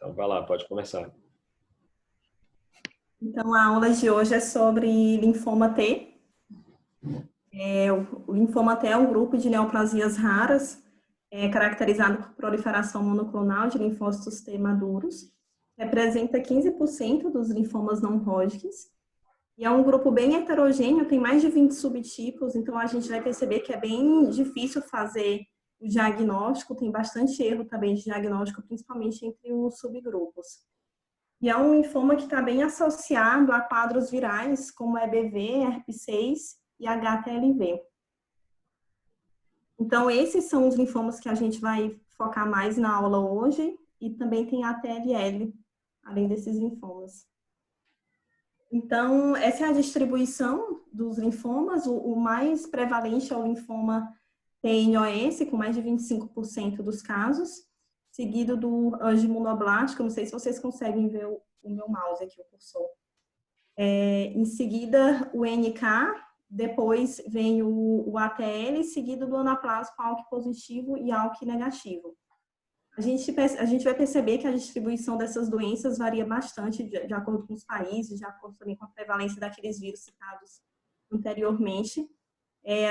Então, vai lá, pode começar. Então, a aula de hoje é sobre linfoma T. O linfoma T é um grupo de neoplasias raras, caracterizado por proliferação monoclonal de linfócitos T maduros. Representa 15% dos linfomas não Hodgkins. E é um grupo bem heterogêneo, tem mais de 20 subtipos, então a gente vai perceber que é bem difícil fazer o diagnóstico, tem bastante erro também de diagnóstico, principalmente entre os subgrupos. E é um linfoma que está bem associado a quadros virais, como EBV, herpes 6 e HTLV. Então, esses são os linfomas que a gente vai focar mais na aula hoje, e também tem a TLL, além desses linfomas. Então, essa é a distribuição dos linfomas. O mais prevalente é o linfoma TNOS, com mais de 25% dos casos, seguido do angioimmunoblástico. Não sei se vocês conseguem ver o meu mouse aqui, o cursor. Em seguida, o NK, depois vem o ATL, seguido do anaplasma ALK positivo e ALK negativo. A gente vai perceber que a distribuição dessas doenças varia bastante de acordo com os países, de acordo também com a prevalência daqueles vírus citados anteriormente.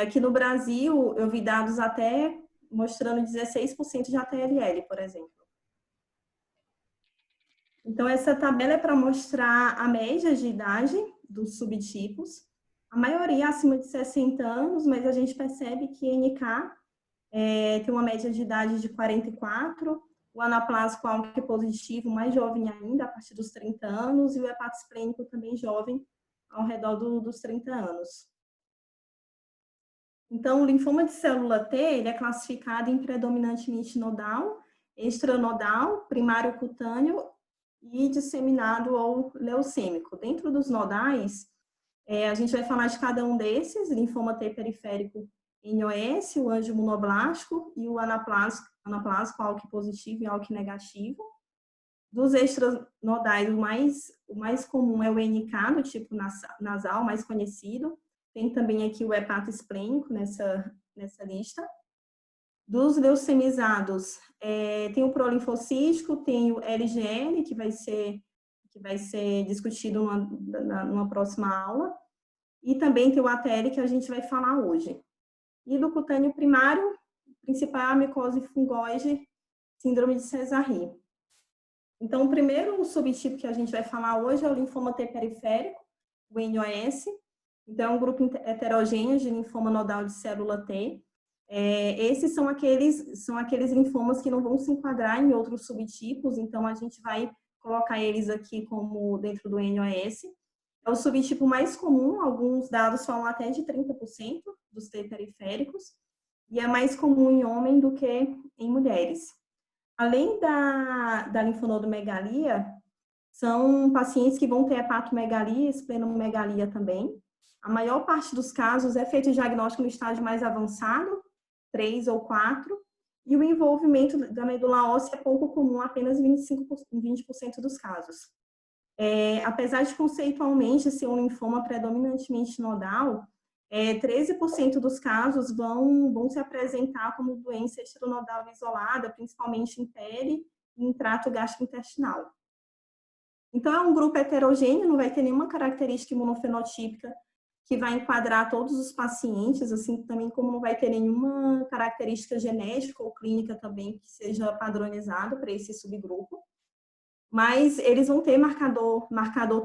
Aqui no Brasil, eu vi dados até mostrando 16% de ATLL, por exemplo. Então, essa tabela é para mostrar a média de idade dos subtipos. A maioria acima de 60 anos, mas a gente percebe que NK tem uma média de idade de 44, o anaplasma ALK positivo mais jovem ainda, a partir dos 30 anos, e o hepatosplênico também jovem, ao redor dos 30 anos. Então, o linfoma de célula T, ele é classificado em predominantemente nodal, extranodal, primário cutâneo e disseminado ou leucêmico. Dentro dos nodais, a gente vai falar de cada um desses: linfoma T periférico NOS, o angioimmunoblástico e o anaplasma ALK positivo e ALK negativo. Dos extranodais, o mais comum é o NK, do tipo nasal, mais conhecido. Tem também aqui o hepatosplênico nessa lista. Dos leucemizados, tem o prolinfocítico, tem o LGL, que vai ser discutido numa próxima aula, e também tem o ATL, que a gente vai falar hoje. E do cutâneo primário, o principal é a micose fungoide, síndrome de Sézary. Então, o primeiro subtipo que a gente vai falar hoje é o linfoma T periférico, o NOS. Então, é um grupo heterogêneo de linfoma nodal de célula T. Esses são aqueles linfomas que não vão se enquadrar em outros subtipos, então a gente vai colocar eles aqui como dentro do NOS. É o subtipo mais comum, alguns dados falam até de 30% dos T periféricos, e é mais comum em homem do que em mulheres. Além da linfonodomegalia, são pacientes que vão ter hepatomegalia e esplenomegalia também. A maior parte dos casos é feito diagnóstico no estágio mais avançado, 3 ou 4, e o envolvimento da medula óssea é pouco comum, apenas 20% dos casos. Apesar de conceitualmente ser um linfoma predominantemente nodal, 13% dos casos vão se apresentar como doença extranodal isolada, principalmente em pele e em trato gastrointestinal. Então, é um grupo heterogêneo, não vai ter nenhuma característica imunofenotípica que vai enquadrar todos os pacientes, assim também como não vai ter nenhuma característica genética ou clínica também que seja padronizado para esse subgrupo. Mas eles vão ter marcador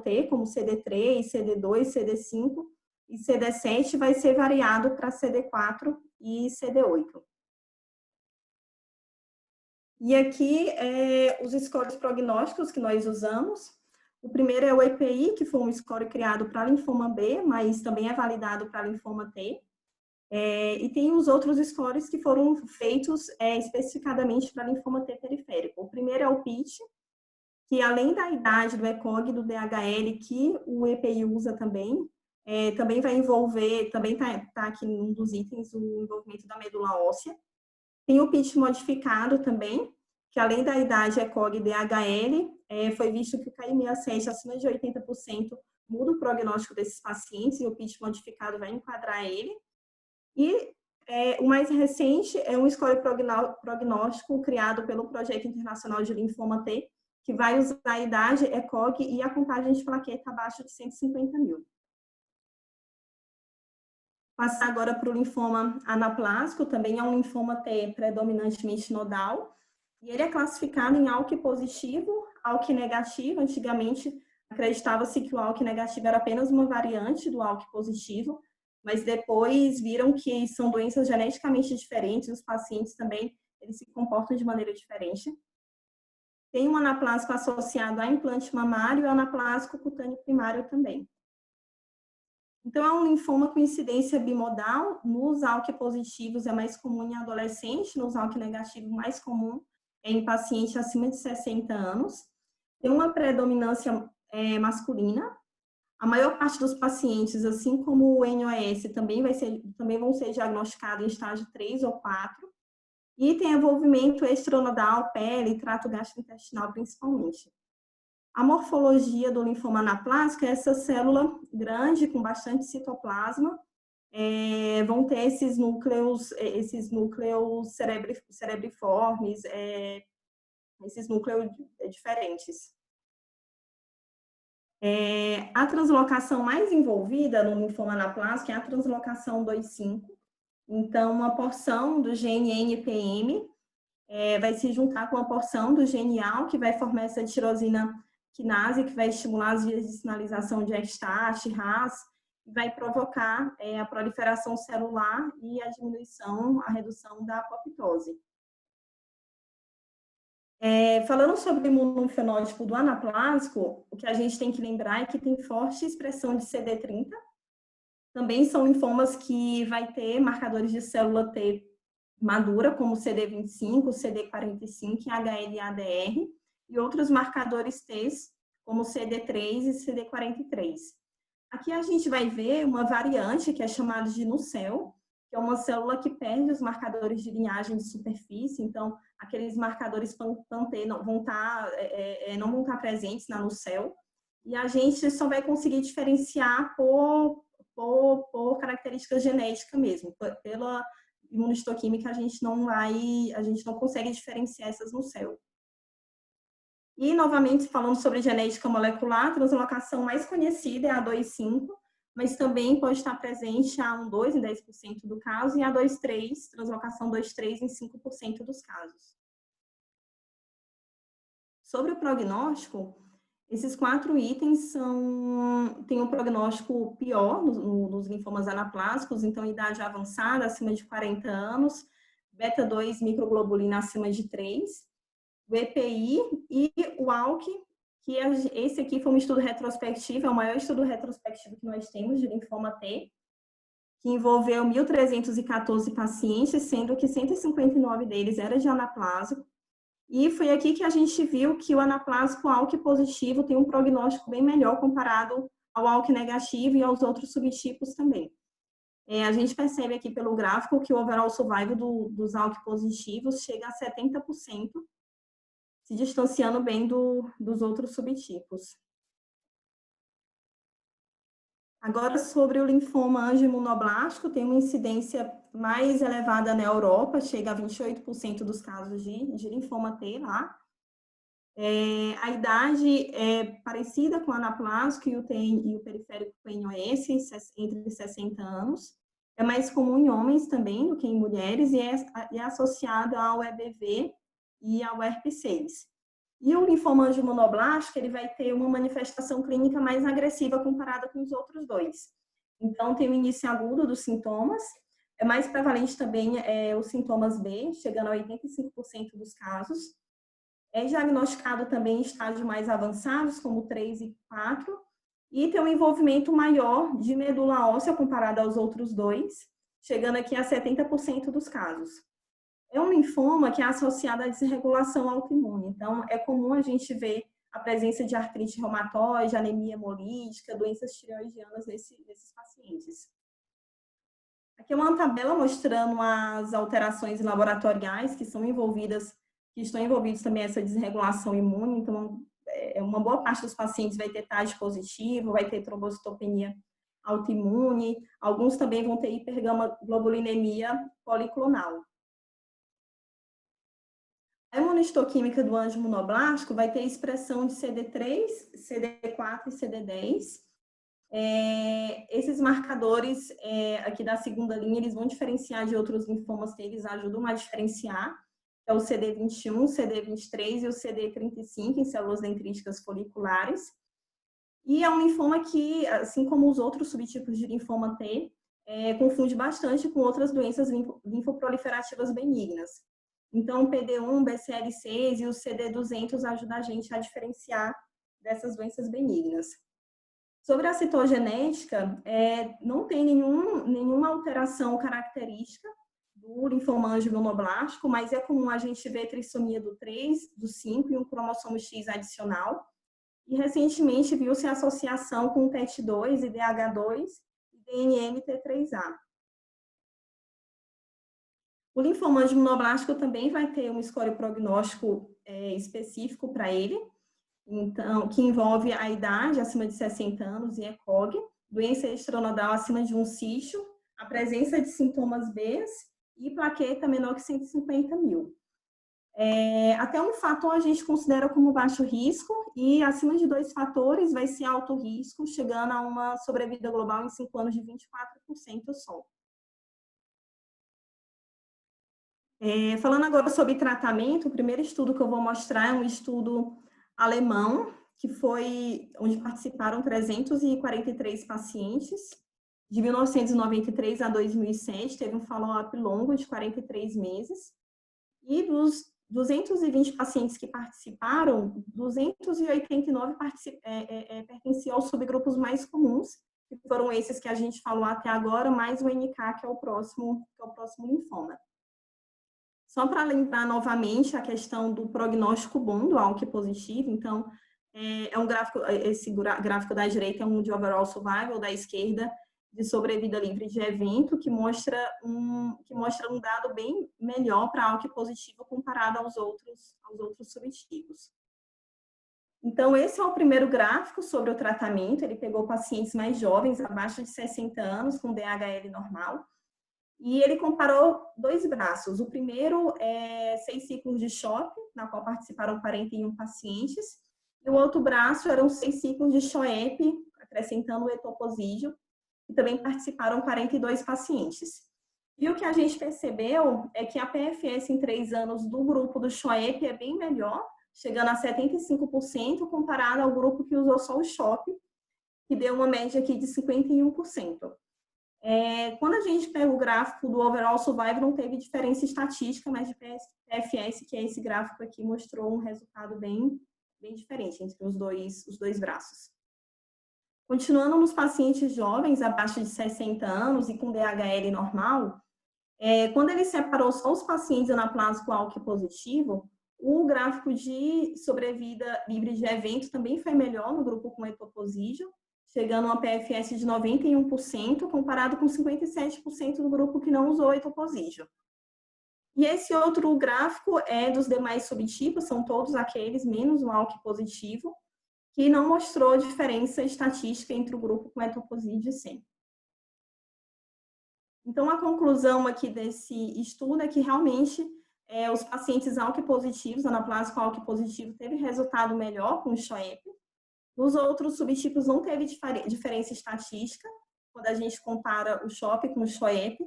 T, como CD3, CD2, CD5, e CD7 vai ser variado para CD4 e CD8. E aqui, os scores prognósticos que nós usamos. O primeiro é o EPI, que foi um score criado para linfoma B, mas também é validado para linfoma T. E tem os outros scores que foram feitos especificadamente para linfoma T periférico. O primeiro é o PIT, que além da idade do ECOG e do DHL, que o EPI usa também, também vai envolver, também está aqui num dos itens, o envolvimento da medula óssea. Tem o PIT modificado também, que além da idade ECOG e DHL, foi visto que o KI67 acima de 80% muda o prognóstico desses pacientes, e o PIT modificado vai enquadrar ele. E o mais recente é um score prognóstico criado pelo Projeto Internacional de Linfoma T, que vai usar a idade, ECOG e a contagem de plaqueta abaixo de 150 mil. Passar agora para o linfoma anaplásico, também é um linfoma T predominantemente nodal, e ele é classificado em ALK positivo, ALK negativo. Antigamente, acreditava-se que o ALK negativo era apenas uma variante do ALK positivo, mas depois viram que são doenças geneticamente diferentes, os pacientes também eles se comportam de maneira diferente. Tem um anaplásico associado a implante mamário e o anaplásico cutâneo primário também. Então, é um linfoma com incidência bimodal. Nos ALK positivos é mais comum em adolescente, nos ALK negativos mais comum é em paciente acima de 60 anos. Tem uma predominância masculina. A maior parte dos pacientes, assim como o NOS, também vão ser diagnosticados em estágio 3 ou 4. E tem envolvimento extranodal, pele, trato gastrointestinal principalmente. A morfologia do linfoma anaplásico é essa célula grande, com bastante citoplasma, vão ter esses núcleos cerebriformes, esses núcleos diferentes. A translocação mais envolvida no linfoma anaplásico é a translocação 2,5. Então, uma porção do gene NPM vai se juntar com uma porção do gene AL, que vai formar essa tirosina quinase, que vai estimular as vias de sinalização de Erstat, RAS, e vai provocar a proliferação celular e a redução da apoptose. Falando sobre o imunofenótipo do anaplásico, o que a gente tem que lembrar é que tem forte expressão de CD30. Também são linfomas que vai ter marcadores de célula T madura, como CD25, CD45 e HLA-DR, e outros marcadores T, como CD3 e CD43. Aqui a gente vai ver uma variante que é chamada de nucel, que é uma célula que perde os marcadores de linhagem de superfície. Então, aqueles marcadores PAN-T não vão estar presentes na nucel, e a gente só vai conseguir diferenciar por características genéticas mesmo, pela imunistoquímica a gente não consegue diferenciar essas nucel. E, novamente, falando sobre genética molecular, a translocação mais conhecida é a 2,5, mas também pode estar presente a 1,2 em 10% do caso e a 2,3, translocação 2,3 em 5% dos casos. Sobre o prognóstico, esses 4 itens têm um prognóstico pior nos linfomas anaplásicos, então idade avançada, acima de 40 anos, beta-2 microglobulina acima de 3, o EPI e o ALK, que esse aqui foi um estudo retrospectivo, é o maior estudo retrospectivo que nós temos de linfoma T, que envolveu 1.314 pacientes, sendo que 159 deles eram de anaplásico. E foi aqui que a gente viu que o anaplásico ALK positivo tem um prognóstico bem melhor comparado ao ALK negativo e aos outros subtipos também. A gente percebe aqui pelo gráfico que o overall survival dos ALK positivos chega a 70%, se distanciando bem dos outros subtipos. Agora, sobre o linfoma angioimunoblástico, tem uma incidência mais elevada na Europa, chega a 28% dos casos de linfoma T lá. A idade é parecida com o anaplásico e o periférico PNOS, entre 60 anos. É mais comum em homens também do que em mulheres e é associado ao EBV e ao HERP6. E o linfoma angioimunoblástico, ele vai ter uma manifestação clínica mais agressiva comparada com os outros dois. Então, tem o início agudo dos sintomas, é mais prevalente também os sintomas B, chegando a 85% dos casos. É diagnosticado também em estágios mais avançados, como 3 e 4, e tem um envolvimento maior de medula óssea comparado aos outros dois, chegando aqui a 70% dos casos. É um linfoma que é associado à desregulação autoimune, então é comum a gente ver a presença de artrite reumatoide, anemia hemolítica, doenças tireoidianas nesses pacientes. Aqui é uma tabela mostrando as alterações laboratoriais que estão envolvidos também essa desregulação imune. Então, uma boa parte dos pacientes vai ter TAD positivo, vai ter trombocitopenia autoimune, alguns também vão ter hipergamaglobulinemia policlonal. imunistoquímica do anjo monoblástico vai ter expressão de CD3, CD4 e CD10. Esses marcadores aqui da segunda linha, eles vão diferenciar de outros linfomas T, eles ajudam a diferenciar. É o CD21, CD23 e o CD35 em células dendríticas foliculares. E é um linfoma que, assim como os outros subtipos de linfoma T, confunde bastante com outras doenças linfoproliferativas benignas. Então, o PD1, BCL6 e o CD200 ajudam a gente a diferenciar dessas doenças benignas. Sobre a citogenética, não tem nenhuma alteração característica do linfoma angiomiloblástico, mas é comum a gente ver trissomia do 3, do 5 e um cromossomo X adicional. E recentemente viu-se associação com TET2, IDH2 e DNMT3A. O linfoma angiomiloblástico também vai ter um score prognóstico específico para ele, então, que envolve a idade acima de 60 anos e ECOG, doença extranodal acima de um cisto, a presença de sintomas B e plaqueta menor que 150 mil. Até um fator a gente considera como baixo risco e acima de 2 fatores vai ser alto risco, chegando a uma sobrevida global em 5 anos de 24% só. Falando agora sobre tratamento, o primeiro estudo que eu vou mostrar é um estudo alemão, que foi onde participaram 343 pacientes, de 1993 a 2007, teve um follow-up longo de 43 meses, e dos 220 pacientes que participaram, 289 pertenciam aos subgrupos mais comuns, que foram esses que a gente falou até agora, mais o NK, que é o próximo linfoma. Só para lembrar novamente a questão do prognóstico bom do ALK positivo, então, um gráfico, esse gráfico da direita é um de overall survival, da esquerda de sobrevida livre de evento, que mostra um dado bem melhor para ALK positivo comparado aos outros subtipos. Então, esse é o primeiro gráfico sobre o tratamento, ele pegou pacientes mais jovens, abaixo de 60 anos, com DHL normal, e ele comparou 2 braços. O primeiro é 6 ciclos de CHOP, na qual participaram 41 pacientes, e o outro braço eram 6 ciclos de CHOEP, acrescentando o etoposídeo, e também participaram 42 pacientes. E o que a gente percebeu é que a PFS em 3 anos do grupo do CHOEP é bem melhor, chegando a 75%, comparado ao grupo que usou só o CHOP, que deu uma média aqui de 51%. Quando a gente pega o gráfico do overall survival, não teve diferença estatística, mas de PFS, que é esse gráfico aqui, mostrou um resultado bem diferente entre os dois braços. Continuando nos pacientes jovens, abaixo de 60 anos e com DHL normal, quando ele separou só os pacientes anaplásico ALK positivo, o gráfico de sobrevida livre de evento também foi melhor no grupo com etoposídeo, chegando a uma PFS de 91%, comparado com 57% do grupo que não usou etoposídeo. E esse outro gráfico é dos demais subtipos, são todos aqueles, menos o ALK positivo, que não mostrou diferença estatística entre o grupo com etoposídeo e sem. Então, a conclusão aqui desse estudo é que realmente os pacientes ALK positivos, anaplásico ALK positivo, teve resultado melhor com o CHOEP. Nos outros subtipos não teve diferença estatística, quando a gente compara o CHOP com o CHOEP,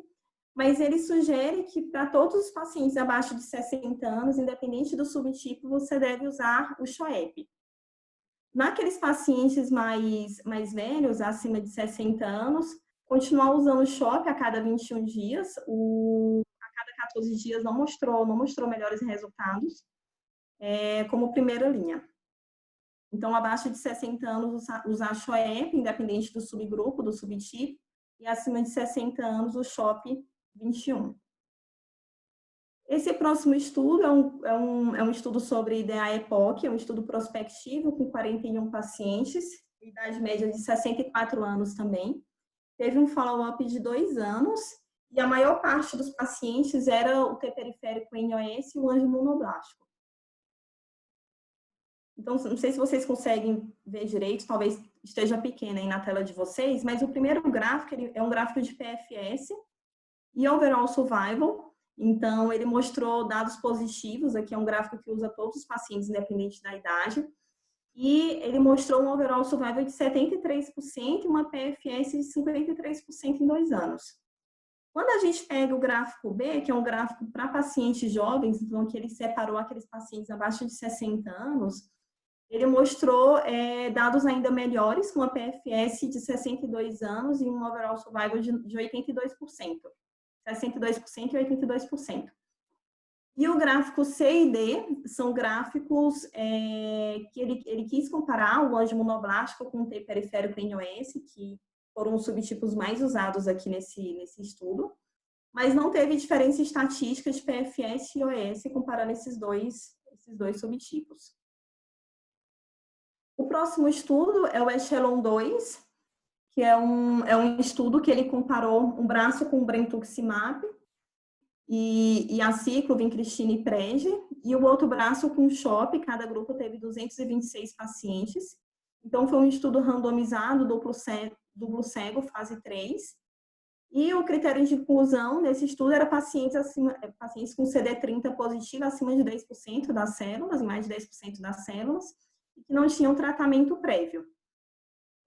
mas ele sugere que para todos os pacientes abaixo de 60 anos, independente do subtipo, você deve usar o CHOEP. Naqueles pacientes mais velhos, acima de 60 anos, continuar usando o CHOP a cada 21 dias, a cada 14 dias não mostrou melhores resultados, como primeira linha. Então, abaixo de 60 anos, usar CHOEP, independente do subgrupo, do subtipo, e acima de 60 anos, o CHOP 21. Esse próximo estudo é um estudo sobre DA-EPOC, é um estudo prospectivo com 41 pacientes, idade média de 64 anos também. Teve um follow-up de 2 anos, e a maior parte dos pacientes era o T periférico NOS e o angiomonoblástico. Então, não sei se vocês conseguem ver direito, talvez esteja pequena aí na tela de vocês, mas o primeiro gráfico é um gráfico de PFS e overall survival, Então, ele mostrou dados positivos, aqui é um gráfico que usa todos os pacientes, independente da idade, e ele mostrou um overall survival de 73% e uma PFS de 53% em 2 anos. Quando a gente pega o gráfico B, que é um gráfico para pacientes jovens, então que ele separou aqueles pacientes abaixo de 60 anos, ele mostrou dados ainda melhores, com uma PFS de 62 anos e um overall survival de 82%. 62% e 82%. E o gráfico C e D são gráficos que ele quis comparar o anjo monoblástico com o T periférico NOS, que foram os subtipos mais usados aqui nesse estudo, mas não teve diferença estatística de PFS e OS comparando esses dois subtipos. O próximo estudo é o Echelon 2, que é um estudo que ele comparou um braço com brentuximab e a ciclo, vincristina e prege, e o outro braço com CHOP. Cada grupo teve 226 pacientes. Então, foi um estudo randomizado, duplo cego, fase 3. E o critério de inclusão desse estudo era pacientes com CD30 positivo acima de 10% das células, mais de 10% das células, e que não tinham tratamento prévio.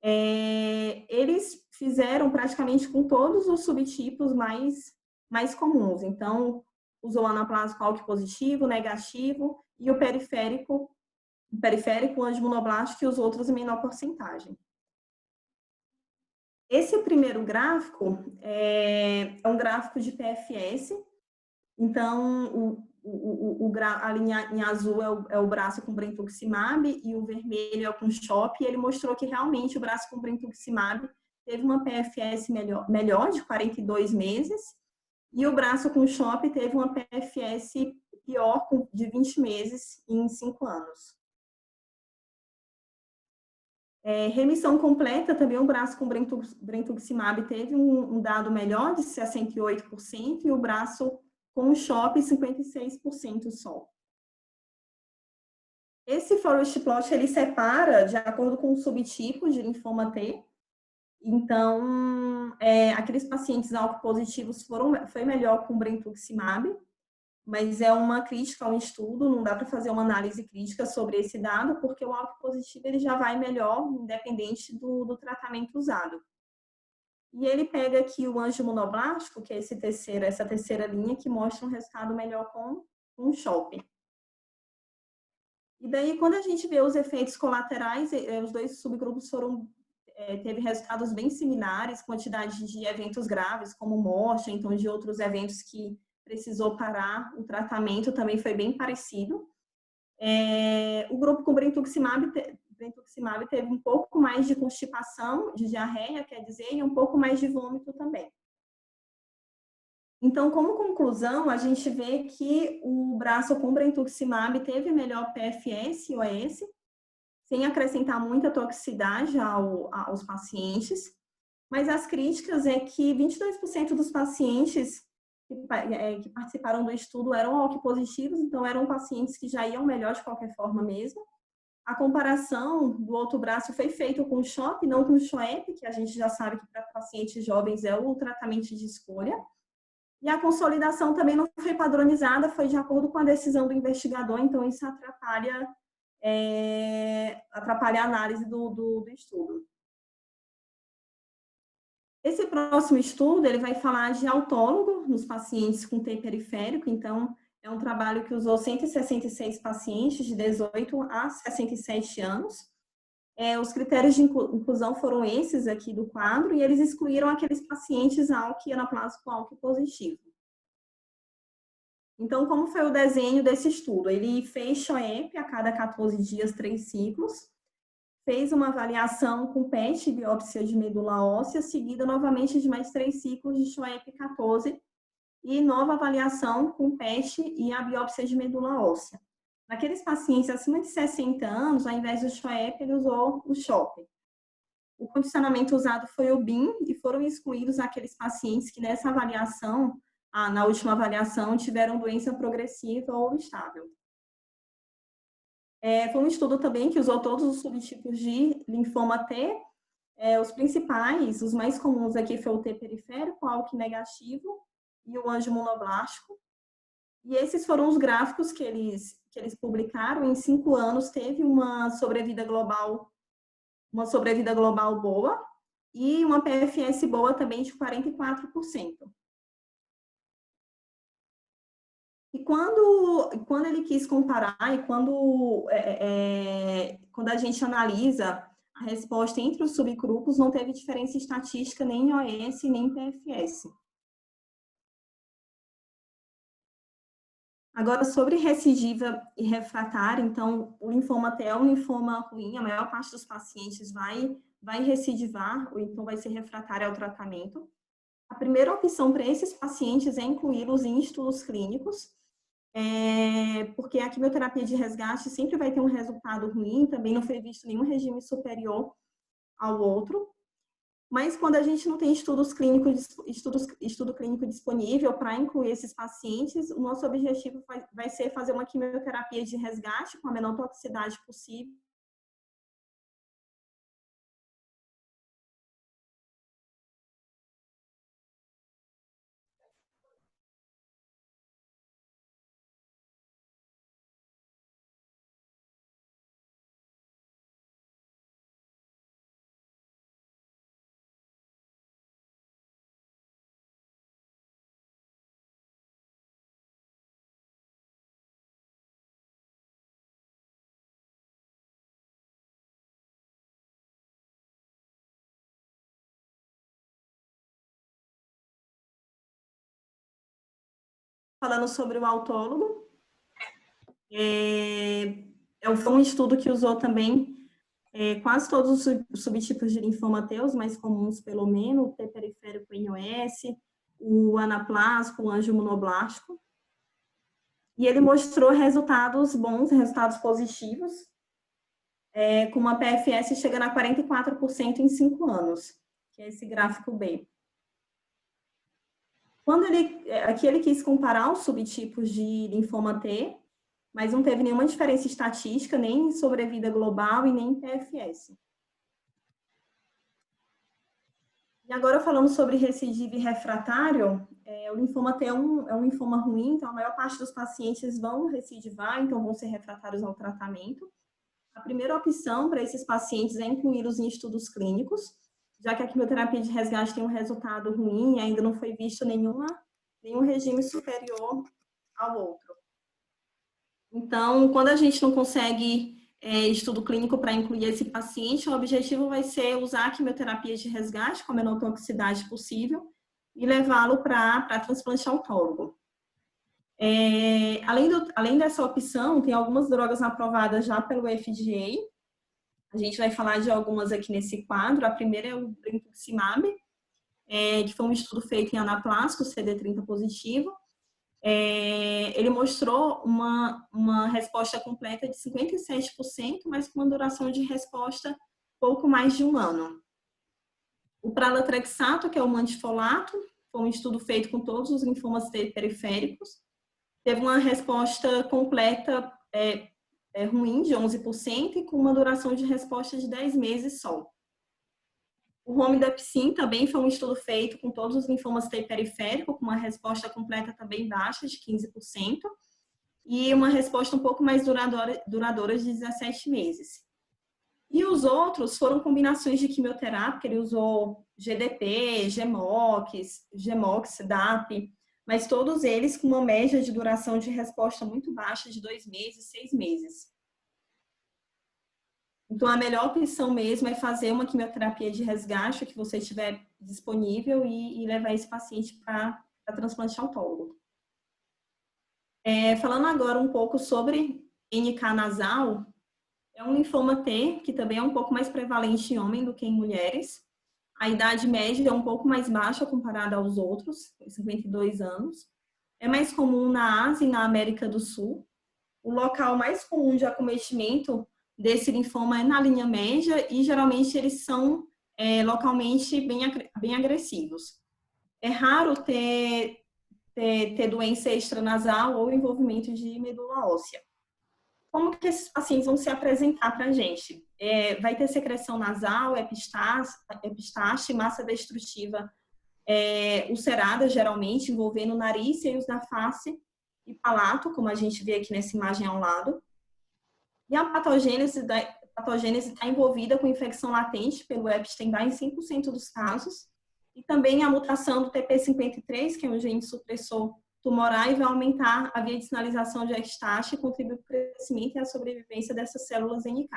Eles fizeram praticamente com todos os subtipos mais comuns. Então, usou anaplasma ALK positivo, negativo, e o periférico anjo monoblástico e os outros em menor porcentagem. Esse primeiro gráfico é um gráfico de PFS. Então, a linha em azul é o braço com brentuximab e o vermelho é com CHOP. E ele mostrou que realmente o braço com brentuximab teve uma PFS melhor de 42 meses. E o braço com CHOP teve uma PFS pior de 20 meses em 5 anos. Remissão completa, também o braço com brentuximab teve um dado melhor de 68% e o braço com o CHOP 56% só. Esse forest plot ele separa de acordo com o subtipo de linfoma T. Então, aqueles pacientes ALK positivos foi melhor com brentuximab, mas é uma crítica ao estudo, não dá para fazer uma análise crítica sobre esse dado, porque o ALK positivo ele já vai melhor, independente do tratamento usado. E ele pega aqui o anjo monoblástico, que é essa terceira linha, que mostra um resultado melhor com o CHOP. E daí, quando a gente vê os efeitos colaterais, os dois subgrupos teve resultados bem similares, quantidade de eventos graves, como morte, então de outros eventos que precisou parar o tratamento também foi bem parecido. O grupo com brentuximab teve um pouco mais de constipação, de diarreia, quer dizer, e um pouco mais de vômito também. Então, como conclusão, a gente vê que o braço com brentuximab teve melhor PFS e OS, sem acrescentar muita toxicidade aos pacientes, mas as críticas é que 22% dos pacientes que participaram do estudo eram ALK positivos, então eram pacientes que já iam melhor de qualquer forma mesmo. A comparação do outro braço foi feita com o CHOP, não com o CHOEP, que a gente já sabe que para pacientes jovens é o tratamento de escolha. E a consolidação também não foi padronizada, foi de acordo com a decisão do investigador, então isso atrapalha a análise do estudo. Esse próximo estudo, ele vai falar de autólogo nos pacientes com T periférico, então é um trabalho que usou 166 pacientes de 18 a 67 anos. Os critérios de inclusão foram esses aqui do quadro, e eles excluíram aqueles pacientes ALK anaplásico ALK positivo. Então, como foi o desenho desse estudo? Ele fez CHOEP a cada 14 dias, 3 ciclos, fez uma avaliação com PET e biópsia de medula óssea, seguida novamente de mais 3 ciclos de CHOEP 14, e nova avaliação com PET e a biópsia de medula óssea. Naqueles pacientes acima de 60 anos, ao invés do CHOEP, ele usou o CHOP. O condicionamento usado foi o BIM, e foram excluídos aqueles pacientes que nessa avaliação, na última avaliação, tiveram doença progressiva ou estável. Foi um estudo também que usou todos os subtipos de linfoma T. Os principais, os mais comuns aqui foi o T periférico, ALK negativo e o anjo monoblástico. E esses foram os gráficos que eles publicaram. Em 5 anos, teve uma sobrevida global boa e uma PFS boa também de 44%. E quando ele quis comparar, e quando a gente analisa a resposta entre os subgrupos, não teve diferença estatística nem em OS nem em PFS. Agora, sobre recidiva e refratária, então, o linfoma T é um linfoma ruim, a maior parte dos pacientes vai recidivar, ou então vai ser refratária ao tratamento. A primeira opção para esses pacientes é incluí-los em estudos clínicos, porque a quimioterapia de resgate sempre vai ter um resultado ruim, também não foi visto nenhum regime superior ao outro. Mas quando a gente não tem estudo clínico disponível para incluir esses pacientes, o nosso objetivo vai ser fazer uma quimioterapia de resgate com a menor toxicidade possível. Falando sobre o autólogo, foi um estudo que usou também quase todos os subtipos de linfoma T, os mais comuns pelo menos, o T periférico NOS, o anaplásico, o angiomonoblástico. E ele mostrou resultados bons, resultados positivos, com uma PFS chegando a 44% em 5 anos, que é esse gráfico B. Aqui ele quis comparar os subtipos de linfoma T, mas não teve nenhuma diferença estatística, nem em sobrevida global e nem em PFS. E agora falando sobre recidiva e refratário, o linfoma T é um linfoma ruim, então a maior parte dos pacientes vão recidivar, então vão ser refratários ao tratamento. A primeira opção para esses pacientes é incluí-los em estudos clínicos, já que a quimioterapia de resgate tem um resultado ruim e ainda não foi visto nenhum regime superior ao outro. Então, quando a gente não consegue estudo clínico para incluir esse paciente, o objetivo vai ser usar a quimioterapia de resgate com a menor toxicidade possível e levá-lo para transplante autólogo. Além dessa opção, tem algumas drogas aprovadas já pelo FDA. A gente vai falar de algumas aqui nesse quadro. A primeira é o brentuximab, que foi um estudo feito em anaplásico, CD30 positivo. Ele mostrou uma resposta completa de 57%, mas com uma duração de resposta pouco mais de 1 ano. O pralatrexato, que é o mantifolato, foi um estudo feito com todos os linfomas periféricos, teve uma resposta completa ruim, de 11%, e com uma duração de resposta de 10 meses só. O romidapsin também foi um estudo feito com todos os linfomas T periférico, com uma resposta completa também baixa, de 15%, e uma resposta um pouco mais duradoura de 17 meses. E os outros foram combinações de quimioterápica, ele usou GDP, GEMOX, DAP, mas todos eles com uma média de duração de resposta muito baixa, de 2 meses, 6 meses. Então, a melhor opção mesmo é fazer uma quimioterapia de resgate que você tiver disponível e levar esse paciente para transplante autólogo. Falando agora um pouco sobre NK nasal, é um linfoma T, que também é um pouco mais prevalente em homens do que em mulheres. A idade média é um pouco mais baixa comparada aos outros, 52 anos. É mais comum na Ásia e na América do Sul. O local mais comum de acometimento desse linfoma é na linha média e geralmente eles são localmente bem agressivos. É raro ter doença extranasal ou envolvimento de medula óssea. Como que esses pacientes vão se apresentar para a gente? Vai ter secreção nasal, epistaxe, massa destrutiva ulcerada, geralmente, envolvendo o nariz, seios da face e palato, como a gente vê aqui nessa imagem ao lado. E a patogênese está envolvida com infecção latente pelo Epstein-Barr em 100% dos casos. E também a mutação do TP53, que é um gene supressor tumoral, e vai aumentar a via de sinalização de epistaxe e contribuir para o crescimento e a sobrevivência dessas células NK.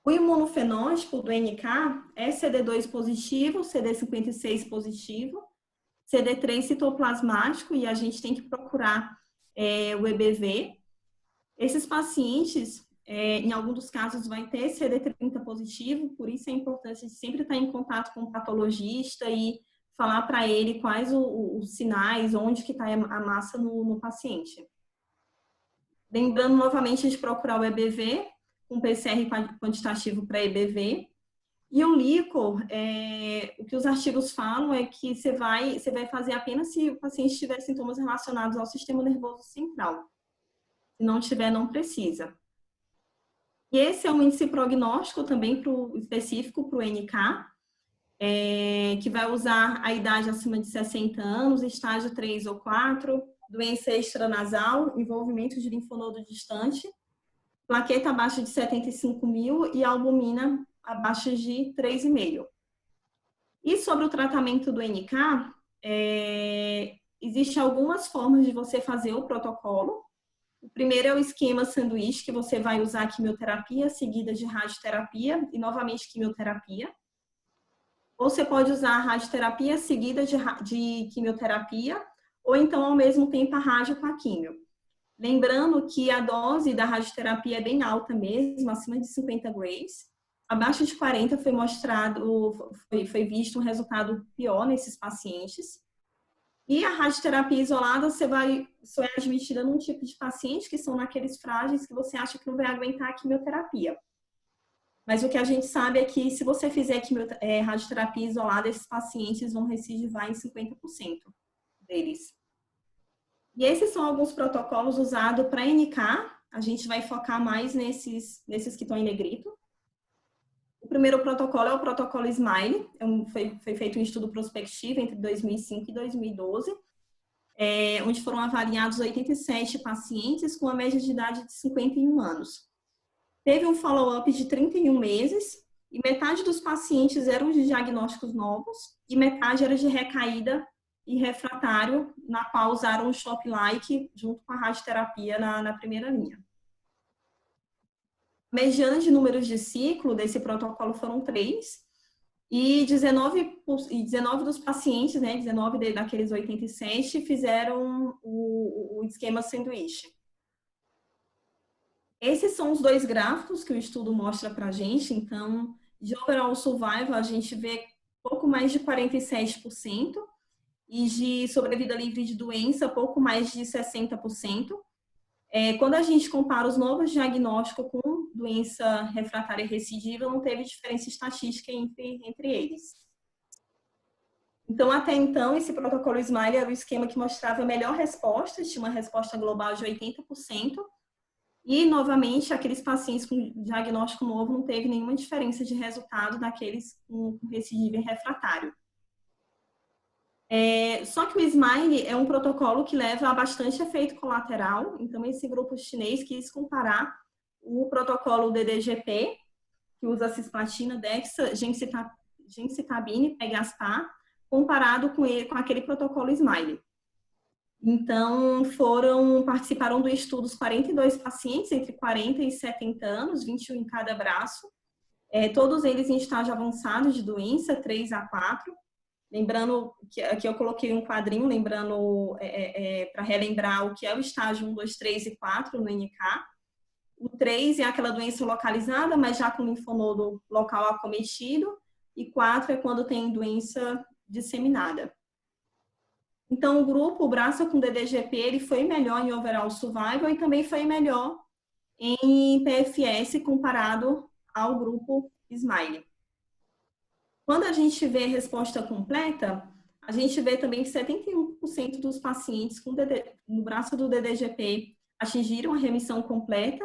O imunofenótipo do NK é CD2 positivo, CD56 positivo, CD3 citoplasmático, e a gente tem que procurar o EBV. Esses pacientes, em alguns dos casos, vai ter CD30 positivo, por isso é importante sempre estar em contato com o patologista e falar para ele quais os sinais, onde que está a massa no paciente. Lembrando novamente de procurar o EBV, um PCR quantitativo para EBV. E o líquor, o que os artigos falam é que você vai fazer apenas se o paciente tiver sintomas relacionados ao sistema nervoso central. Se não tiver, não precisa. E esse é um índice prognóstico também específico para o NK, que vai usar a idade acima de 60 anos, estágio 3 ou 4, doença extranasal, envolvimento de linfonodo distante, plaqueta abaixo de 75 mil e albumina abaixo de 3,5. E sobre o tratamento do NK, existem algumas formas de você fazer o protocolo. O primeiro é o esquema sanduíche, que você vai usar quimioterapia seguida de radioterapia e novamente quimioterapia. Ou você pode usar a radioterapia seguida de quimioterapia, ou então ao mesmo tempo a rádio com a quimio. Lembrando que a dose da radioterapia é bem alta mesmo, acima de 50 grays. Abaixo de 40 foi visto um resultado pior nesses pacientes. E a radioterapia isolada só é admitida num tipo de paciente, que são naqueles frágeis que você acha que não vai aguentar a quimioterapia. Mas o que a gente sabe é que se você fizer radioterapia isolada, esses pacientes vão recidivar em 50% deles. E esses são alguns protocolos usados para NK. A gente vai focar mais nesses que estão em negrito. O primeiro protocolo é o protocolo SMILE. Foi feito um estudo prospectivo entre 2005 e 2012, onde foram avaliados 87 pacientes com a média de idade de 51 anos. Teve um follow-up de 31 meses e metade dos pacientes eram de diagnósticos novos e metade era de recaída e refratário, na qual usaram o SHOP-like junto com a radioterapia na primeira linha. A mediana de números de ciclo desse protocolo foram 3, e 19 dos pacientes, 19 daqueles 87, fizeram o esquema sanduíche. Esses são os dois gráficos que o estudo mostra para a gente. Então, de overall survival, a gente vê pouco mais de 47%, e de sobrevida livre de doença, pouco mais de 60%. Quando a gente compara os novos diagnósticos com doença refratária recidiva, não teve diferença estatística entre eles. Então, até então, esse protocolo SMILE era o esquema que mostrava a melhor resposta, tinha uma resposta global de 80%, e, novamente, aqueles pacientes com diagnóstico novo não teve nenhuma diferença de resultado daqueles com recidiva e refratário. Só que o SMILE é um protocolo que leva a bastante efeito colateral, então esse grupo chinês quis comparar o protocolo DDGP, que usa cisplatina, dexa, gemcitabine e pegastar, comparado com aquele protocolo SMILE. Então, participaram do estudo os 42 pacientes entre 40 e 70 anos, 21 em cada braço, todos eles em estágio avançado de doença, 3 a 4. Lembrando que aqui eu coloquei um quadrinho, para relembrar o que é o estágio 1, 2, 3 e 4 no NK. O 3 é aquela doença localizada, mas já com linfonodo local acometido. E 4 é quando tem doença disseminada. Então, o braço com DDGP, ele foi melhor em overall survival e também foi melhor em PFS comparado ao grupo SMILE. Quando a gente vê a resposta completa, a gente vê também que 71% dos pacientes no braço do DDGP atingiram a remissão completa,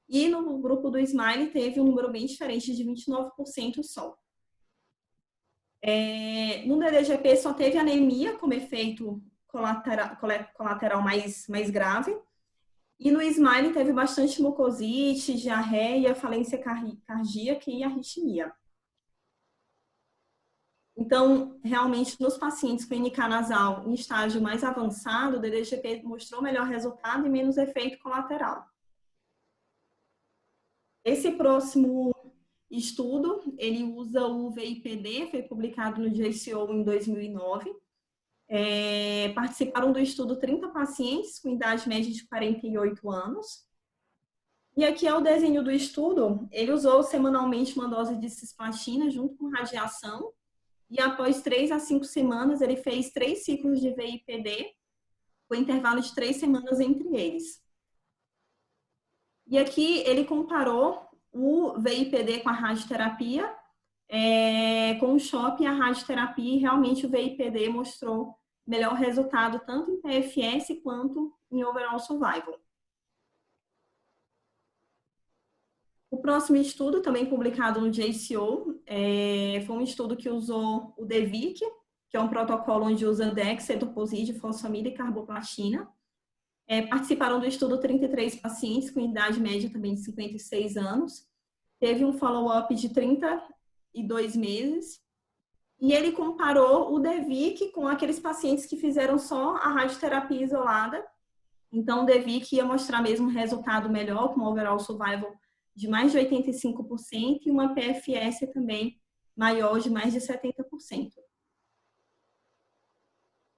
e no grupo do SMILE teve um número bem diferente, de 29% só. No DDGP só teve anemia como efeito colateral mais grave. E no SMILE teve bastante mucosite, diarreia, falência cardíaca e arritmia. Então, realmente, nos pacientes com NK nasal em estágio mais avançado, o DDGP mostrou melhor resultado e menos efeito colateral. Esse próximo estudo, ele usa o VIPD, foi publicado no JCO em 2009. Participaram do estudo 30 pacientes com idade média de 48 anos. E aqui é o desenho do estudo. Ele usou semanalmente uma dose de cisplatina junto com radiação. E após 3 a 5 semanas, ele fez 3 ciclos de VIPD, com intervalo de 3 semanas entre eles. E aqui ele comparou o VIPD com a radioterapia, com o CHOP e a radioterapia, e realmente o VIPD mostrou melhor resultado tanto em PFS quanto em overall survival. O próximo estudo, também publicado no JCO, foi um estudo que usou o DVIC, que é um protocolo onde usa Dex, etoposide, fosfamida e carboplatina. Participaram do estudo 33 pacientes com idade média também de 56 anos. Teve um follow-up de 32 meses. E ele comparou o DVIC com aqueles pacientes que fizeram só a radioterapia isolada. Então, o DVIC ia mostrar mesmo um resultado melhor, com overall survival de mais de 85% e uma PFS também maior de mais de 70%.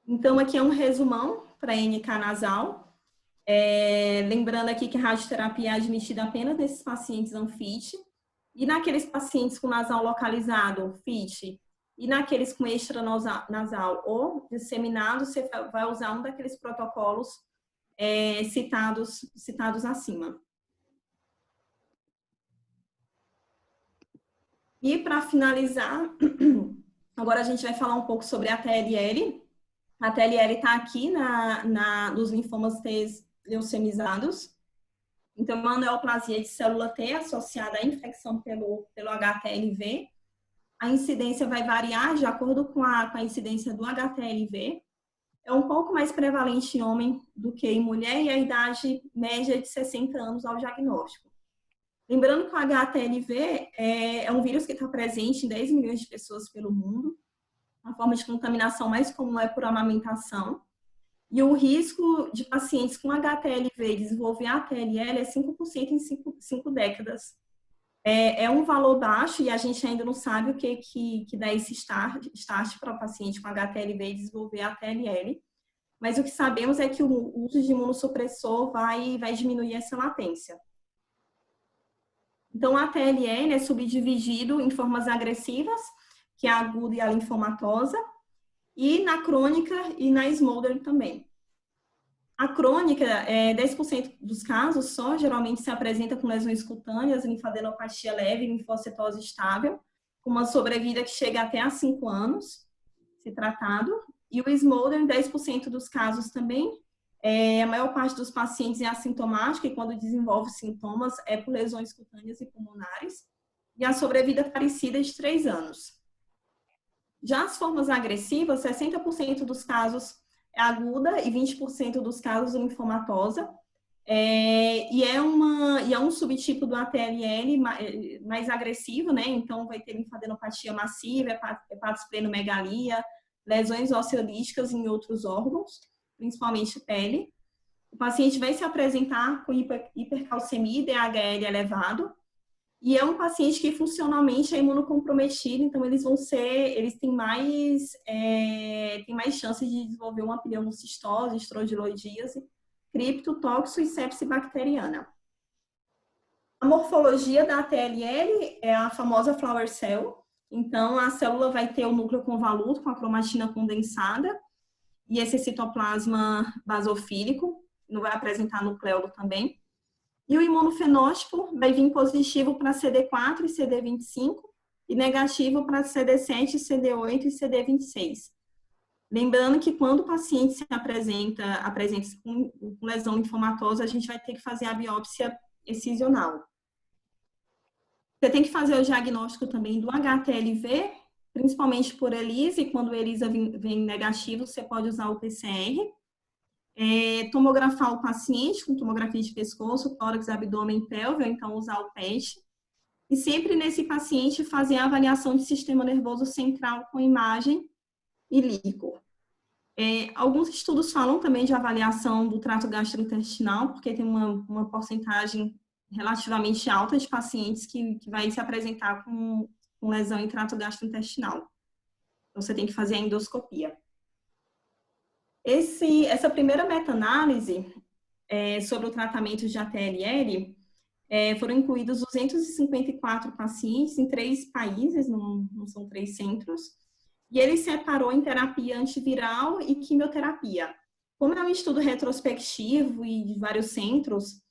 Então, aqui é um resumão para NK nasal. Lembrando aqui que a radioterapia é admitida apenas nesses pacientes unfit. E naqueles pacientes com nasal localizado, FIT, e naqueles com extranasal ou disseminado, você vai usar um daqueles protocolos citados acima. E para finalizar, agora a gente vai falar um pouco sobre a TLL. A TLL está aqui nos linfomas T leucemizados. Então, uma neoplasia de célula T associada à infecção pelo HTLV. A incidência vai variar de acordo com a incidência do HTLV. É um pouco mais prevalente em homem do que em mulher e a idade média de 60 anos ao diagnóstico. Lembrando que o HTLV é um vírus que está presente em 10 milhões de pessoas pelo mundo. A forma de contaminação mais comum é por amamentação. E o risco de pacientes com HTLV desenvolver ATLL é 5% em 5 décadas. É um valor baixo e a gente ainda não sabe o que dá esse start para o paciente com HTLV desenvolver ATLL. Mas o que sabemos é que o uso de imunossupressor vai diminuir essa latência. Então, a ATLL é subdividido em formas agressivas, que é a aguda e a linfomatosa, e na crônica e na smoldering também. A crônica, 10% dos casos só, geralmente se apresenta com lesões cutâneas, linfadenopatia leve, linfocitose estável, com uma sobrevida que chega até a 5 anos, se tratado. E o smoldering, 10% dos casos também. A maior parte dos pacientes é assintomática e quando desenvolve sintomas é por lesões cutâneas e pulmonares. E a sobrevida parecida é de 3 anos. Já as formas agressivas, 60% dos casos é aguda e 20% dos casos linfomatosa. E é um subtipo do ATLL mais agressivo, né? Então, vai ter linfadenopatia massiva, hepatosplenomegalia, lesões osteolíticas em outros órgãos, principalmente pele. O paciente vai se apresentar com hipercalcemia e DHL elevado. E é um paciente que funcionalmente é imunocomprometido, então eles têm mais chances de desenvolver uma pneumocistose, estrodilodíase, criptotóxico e sepse bacteriana. A morfologia da ATLL é a famosa flower cell. Então, a célula vai ter o núcleo convoluto com a cromatina condensada e esse citoplasma basofílico, não vai apresentar nucleolo também. E o imunofenótipo vai vir positivo para CD4 e CD25 e negativo para CD7, CD8 e CD26. Lembrando que quando o paciente se apresenta com lesão linfomatosa, a gente vai ter que fazer a biópsia excisional. Você tem que fazer o diagnóstico também do HTLV principalmente por ELISA, e quando o ELISA vem negativo, você pode usar o PCR. Tomografar o paciente com tomografia de pescoço, tórax, abdômen, pelve, ou então usar o PET. E sempre nesse paciente fazer a avaliação de sistema nervoso central com imagem e líquor. Alguns estudos falam também de avaliação do trato gastrointestinal, porque tem uma porcentagem relativamente alta de pacientes que vai se apresentar com lesão em trato gastrointestinal. Então, você tem que fazer a endoscopia. Essa primeira meta-análise sobre o tratamento de ATLL, foram incluídos 254 pacientes em 3 países, não são 3 centros, e ele separou em terapia antiviral e quimioterapia. Como é um estudo retrospectivo e de vários centros,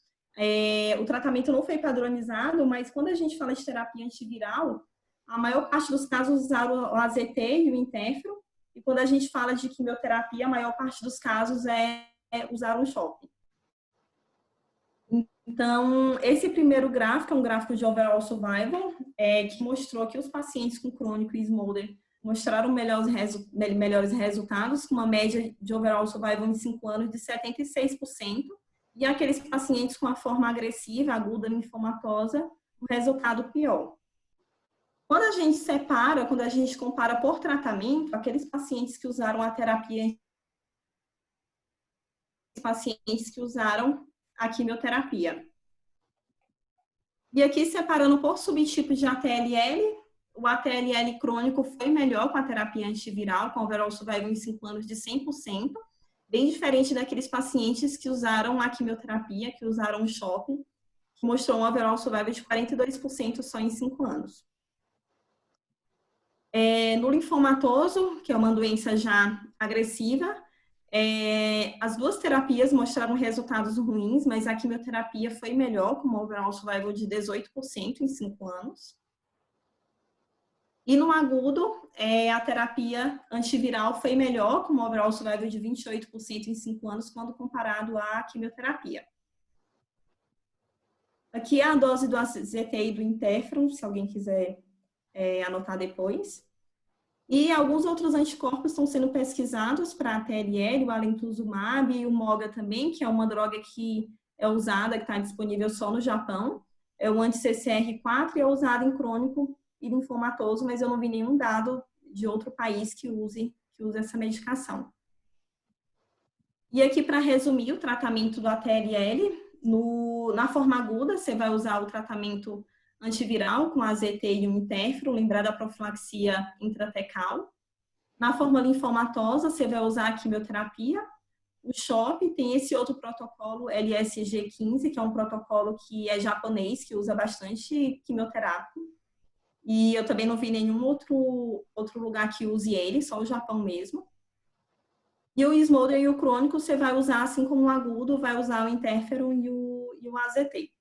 o tratamento não foi padronizado, mas quando a gente fala de terapia antiviral, a maior parte dos casos usaram o AZT e o interferon, e quando a gente fala de quimioterapia, a maior parte dos casos usar um CHOP. Então, esse primeiro gráfico é um gráfico de overall survival, que mostrou que os pacientes com crônico e Smolder mostraram melhores resultados, com uma média de overall survival em 5 anos de 76%, e aqueles pacientes com a forma agressiva, aguda, linfomatosa, o resultado pior. Quando a gente separa, quando a gente compara por tratamento, aqueles pacientes que usaram a terapia, pacientes que usaram a quimioterapia. E aqui, separando por subtipo de ATLL, o ATLL crônico foi melhor com a terapia antiviral, com overall survival em 5 anos de 100%, bem diferente daqueles pacientes que usaram a quimioterapia, que usaram o CHOP, que mostrou um overall survival de 42% só em 5 anos. No linfomatoso, que é uma doença já agressiva, as 2 terapias mostraram resultados ruins, mas a quimioterapia foi melhor, com uma overall survival de 18% em 5 anos. E no agudo, a terapia antiviral foi melhor, com uma overall survival de 28% em 5 anos, quando comparado à quimioterapia. Aqui é a dose do AZT e do interferon, se alguém quiser anotar depois. E alguns outros anticorpos estão sendo pesquisados para a ATLL, o alemtuzumab e o MOGA também, que é uma droga que é usada, que está disponível só no Japão. É o anti-CCR4 e é usado em crônico e linfomatoso, mas eu não vi nenhum dado de outro país que use essa medicação. E aqui, para resumir, o tratamento do ATLL, na forma aguda, você vai usar o tratamento antiviral com AZT e um interferon, lembrar da profilaxia intratecal. Na forma linfomatosa, você vai usar a quimioterapia. O CHOP tem esse outro protocolo, LSG-15, que é um protocolo que é japonês, que usa bastante quimioterapia. E eu também não vi nenhum outro lugar que use ele, só o Japão mesmo. E o Smolder e o crônico, você vai usar, assim como o agudo, vai usar o interferon e o AZT.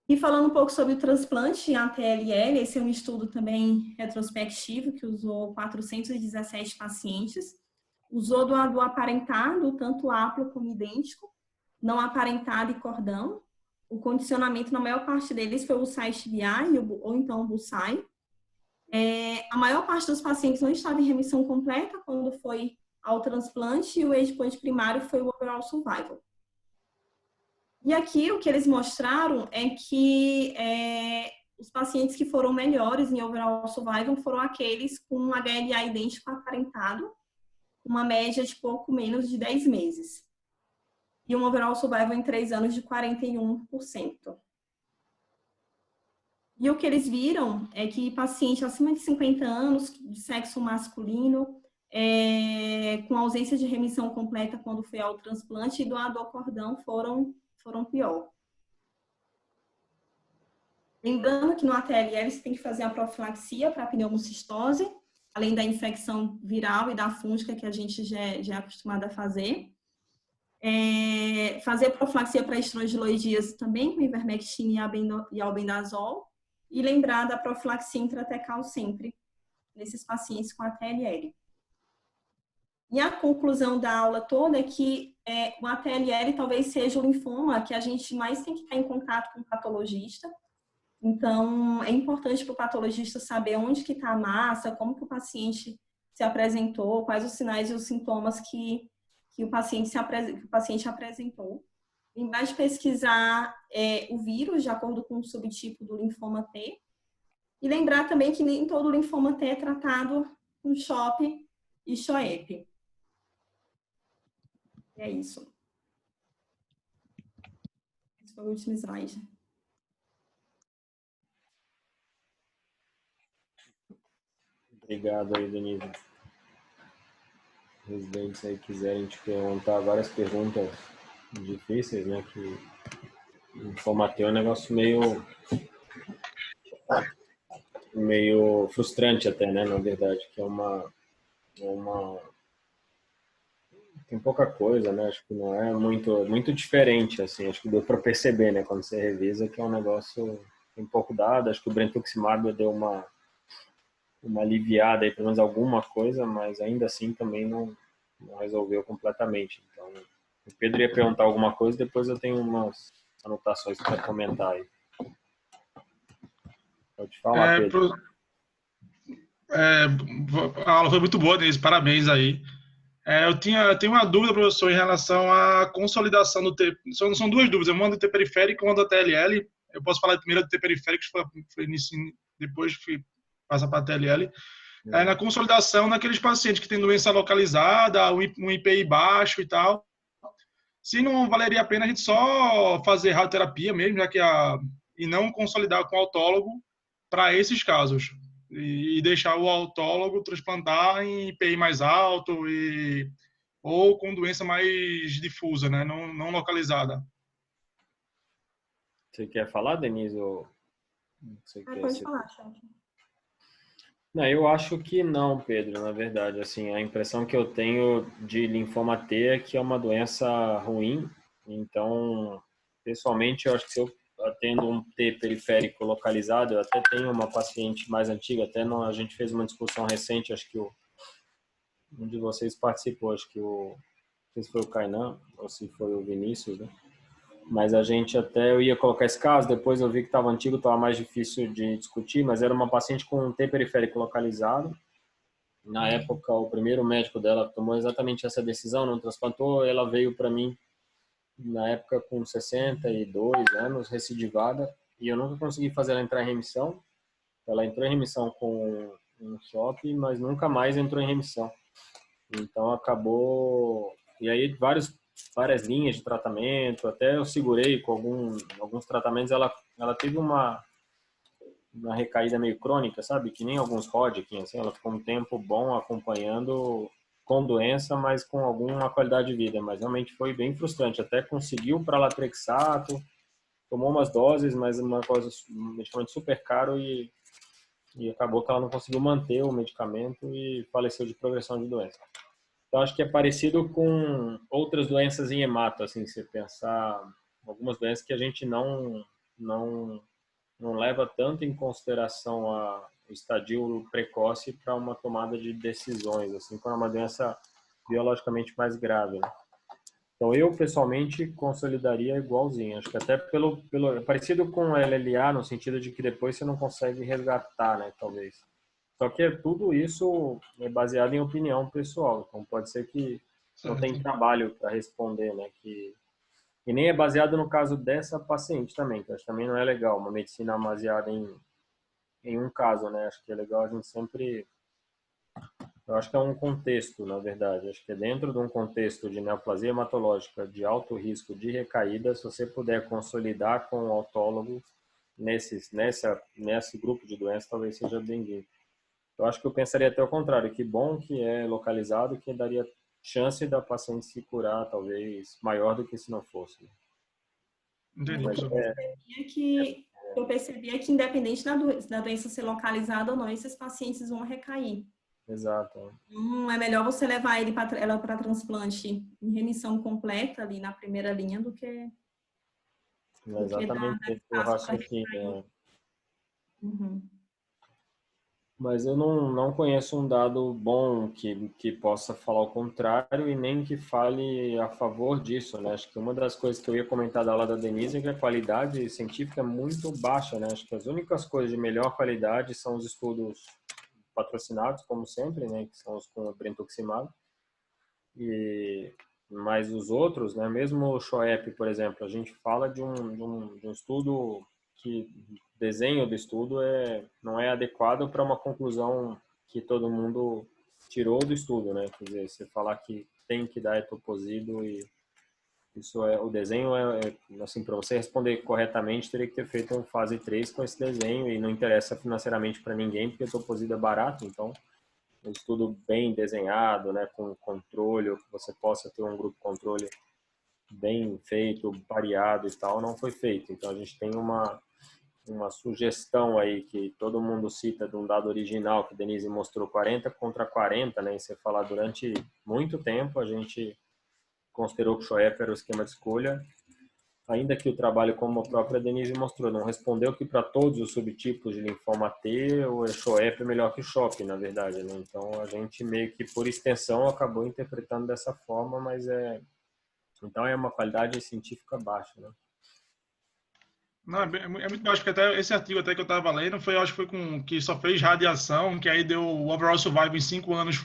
E falando um pouco sobre o transplante ATLL, esse é um estudo também retrospectivo que usou 417 pacientes. Usou do aparentado, tanto aplo como idêntico, não aparentado e cordão. O condicionamento, na maior parte deles, foi o SAI-TBI ou então o BUSAI. A maior parte dos pacientes não estava em remissão completa quando foi ao transplante, e o endpoint primário foi o overall survival. E aqui o que eles mostraram é que os pacientes que foram melhores em overall survival foram aqueles com um HLA idêntico aparentado, uma média de pouco menos de 10 meses. E um overall survival em 3 anos de 41%. E o que eles viram é que paciente acima de 50 anos, de sexo masculino, com ausência de remissão completa quando foi ao transplante e doador cordão foram pior. Lembrando que no ATLL você tem que fazer a profilaxia para a pneumocistose, além da infecção viral e da fúngica que a gente já é acostumado a fazer. Fazer profilaxia para estrongiloidíase também, com ivermectina e albendazol. E lembrar da profilaxia intratecal sempre, nesses pacientes com ATLL. E a conclusão da aula toda é que o ATLL talvez seja o linfoma que a gente mais tem que estar em contato com o patologista, Então, é importante para o patologista saber onde que está a massa, como que o paciente se apresentou, quais os sinais e os sintomas que o paciente, que o paciente apresentou. Lembrar de pesquisar o vírus de acordo com o subtipo do linfoma T. E lembrar também que nem todo linfoma T é tratado com CHOP e CHOEP. É isso. Esse foi o último slide. Obrigado aí, Denise. Os residentes aí quiserem te perguntar várias perguntas difíceis, né? Que linfoma T é um negócio meio frustrante até, né? Na verdade, que é uma tem pouca coisa, né? Acho que não é muito diferente, assim. Acho que deu para perceber, né? Quando você revisa que é um negócio tem pouco dado. Acho que o brentuximab deu uma aliviada aí, pelo menos alguma coisa, mas ainda assim também não resolveu completamente. Então, o Pedro ia perguntar alguma coisa, depois eu tenho umas anotações para comentar aí. Pode falar, Pedro. A aula foi muito boa, Denise, parabéns aí. Eu tenho uma dúvida, professor, em relação à consolidação do T. São duas dúvidas, uma do T periférico e uma da TLL. Eu posso falar primeiro do T periférico, que foi depois passa para a TLL. Na consolidação naqueles pacientes que têm doença localizada, um IPI baixo e tal. Se não valeria a pena a gente só fazer radioterapia mesmo, e não consolidar com autólogo para esses casos. E deixar o autólogo transplantar em IPI mais alto ou com doença mais difusa, né? Não localizada. Você quer falar, Denise? Ou você quer Pode falar, Charles. Não, eu acho que não, Pedro, na verdade. Assim, a impressão que eu tenho de linfoma T é que é uma doença ruim. Então, pessoalmente, eu acho que se eu tendo um T periférico localizado, eu até tenho uma paciente mais antiga, até não, a gente fez uma discussão recente, acho que um de vocês participou, acho que não sei se foi o Kainan ou se foi o Vinícius, né? Mas a gente até, eu ia colocar esse caso, depois eu vi que estava antigo, estava mais difícil de discutir, mas era uma paciente com um T periférico localizado. Na época, o primeiro médico dela tomou exatamente essa decisão, não transplantou, ela veio para mim, na época, com 62 anos, recidivada, e eu nunca consegui fazer ela entrar em remissão. Ela entrou em remissão com um CHOP, mas nunca mais entrou em remissão. Então, acabou... E aí, várias linhas de tratamento, até eu segurei com alguns tratamentos, ela teve uma recaída meio crônica, sabe? Que nem alguns Hodgkin, assim, ela ficou um tempo bom acompanhando com doença, mas com alguma qualidade de vida, mas realmente foi bem frustrante, até conseguiu para latrexato, tomou umas doses, mas um medicamento super caro e acabou que ela não conseguiu manter o medicamento e faleceu de progressão de doença. Então, acho que é parecido com outras doenças em hemato, assim, se pensar algumas doenças que a gente não leva tanto em consideração o estadio precoce para uma tomada de decisões, assim, quando é uma doença biologicamente mais grave, né? Então, eu, pessoalmente, consolidaria igualzinho. Acho que até parecido com o LLA, no sentido de que depois você não consegue resgatar, né, talvez. Só que tudo isso é baseado em opinião pessoal. Então, pode ser que não tem trabalho para responder, né, e nem é baseado no caso dessa paciente também, que acho que também não é legal, uma medicina baseada em um caso, né? Acho que é legal a gente sempre... Eu acho que é um contexto, na verdade. Acho que é dentro de um contexto de neoplasia hematológica de alto risco de recaída, se você puder consolidar com o autólogo nesse grupo de doenças, talvez seja bem-vindo. Eu acho que eu pensaria até o contrário, que bom que é localizado, que daria chance da paciente se curar, talvez, maior do que se não fosse. Entendi, Eu percebia que independente da doença ser localizada ou não, esses pacientes vão recair. Exato. É melhor você levar ela para transplante em remissão completa ali na primeira linha do que Exatamente esse o raciocínio. Uhum. Mas eu não conheço um dado bom que possa falar o contrário e nem que fale a favor disso, né? Acho que uma das coisas que eu ia comentar da aula da Denise é que a qualidade científica é muito baixa, né? Acho que as únicas coisas de melhor qualidade são os estudos patrocinados, como sempre, né? Que são os com brentuximab. E mas os outros, né? Mesmo o Shoep, por exemplo, a gente fala de um estudo que desenho do estudo não é adequado para uma conclusão que todo mundo tirou do estudo, né? Quer dizer, você falar que tem que dar etoposído e isso o desenho assim, para você responder corretamente, teria que ter feito um fase 3 com esse desenho e não interessa financeiramente para ninguém, porque etoposído é barato, então um estudo bem desenhado, né, com controle, ou que você possa ter um grupo controle bem feito, pareado e tal, não foi feito. Então a gente tem uma sugestão aí que todo mundo cita de um dado original que Denise mostrou 40 contra 40, né? E você falar durante muito tempo a gente considerou que o Shoep era o esquema de escolha, ainda que o trabalho, como a própria Denise mostrou, não respondeu que para todos os subtipos de linfoma T, o Shoep é melhor que o SHOP, na verdade, né? Então a gente meio que por extensão acabou interpretando dessa forma, mas então é uma qualidade científica baixa, né? Não, é muito baixo, porque até esse artigo até que eu estava lendo foi, acho que foi com que só fez radiação, que aí deu o overall survival em 5 anos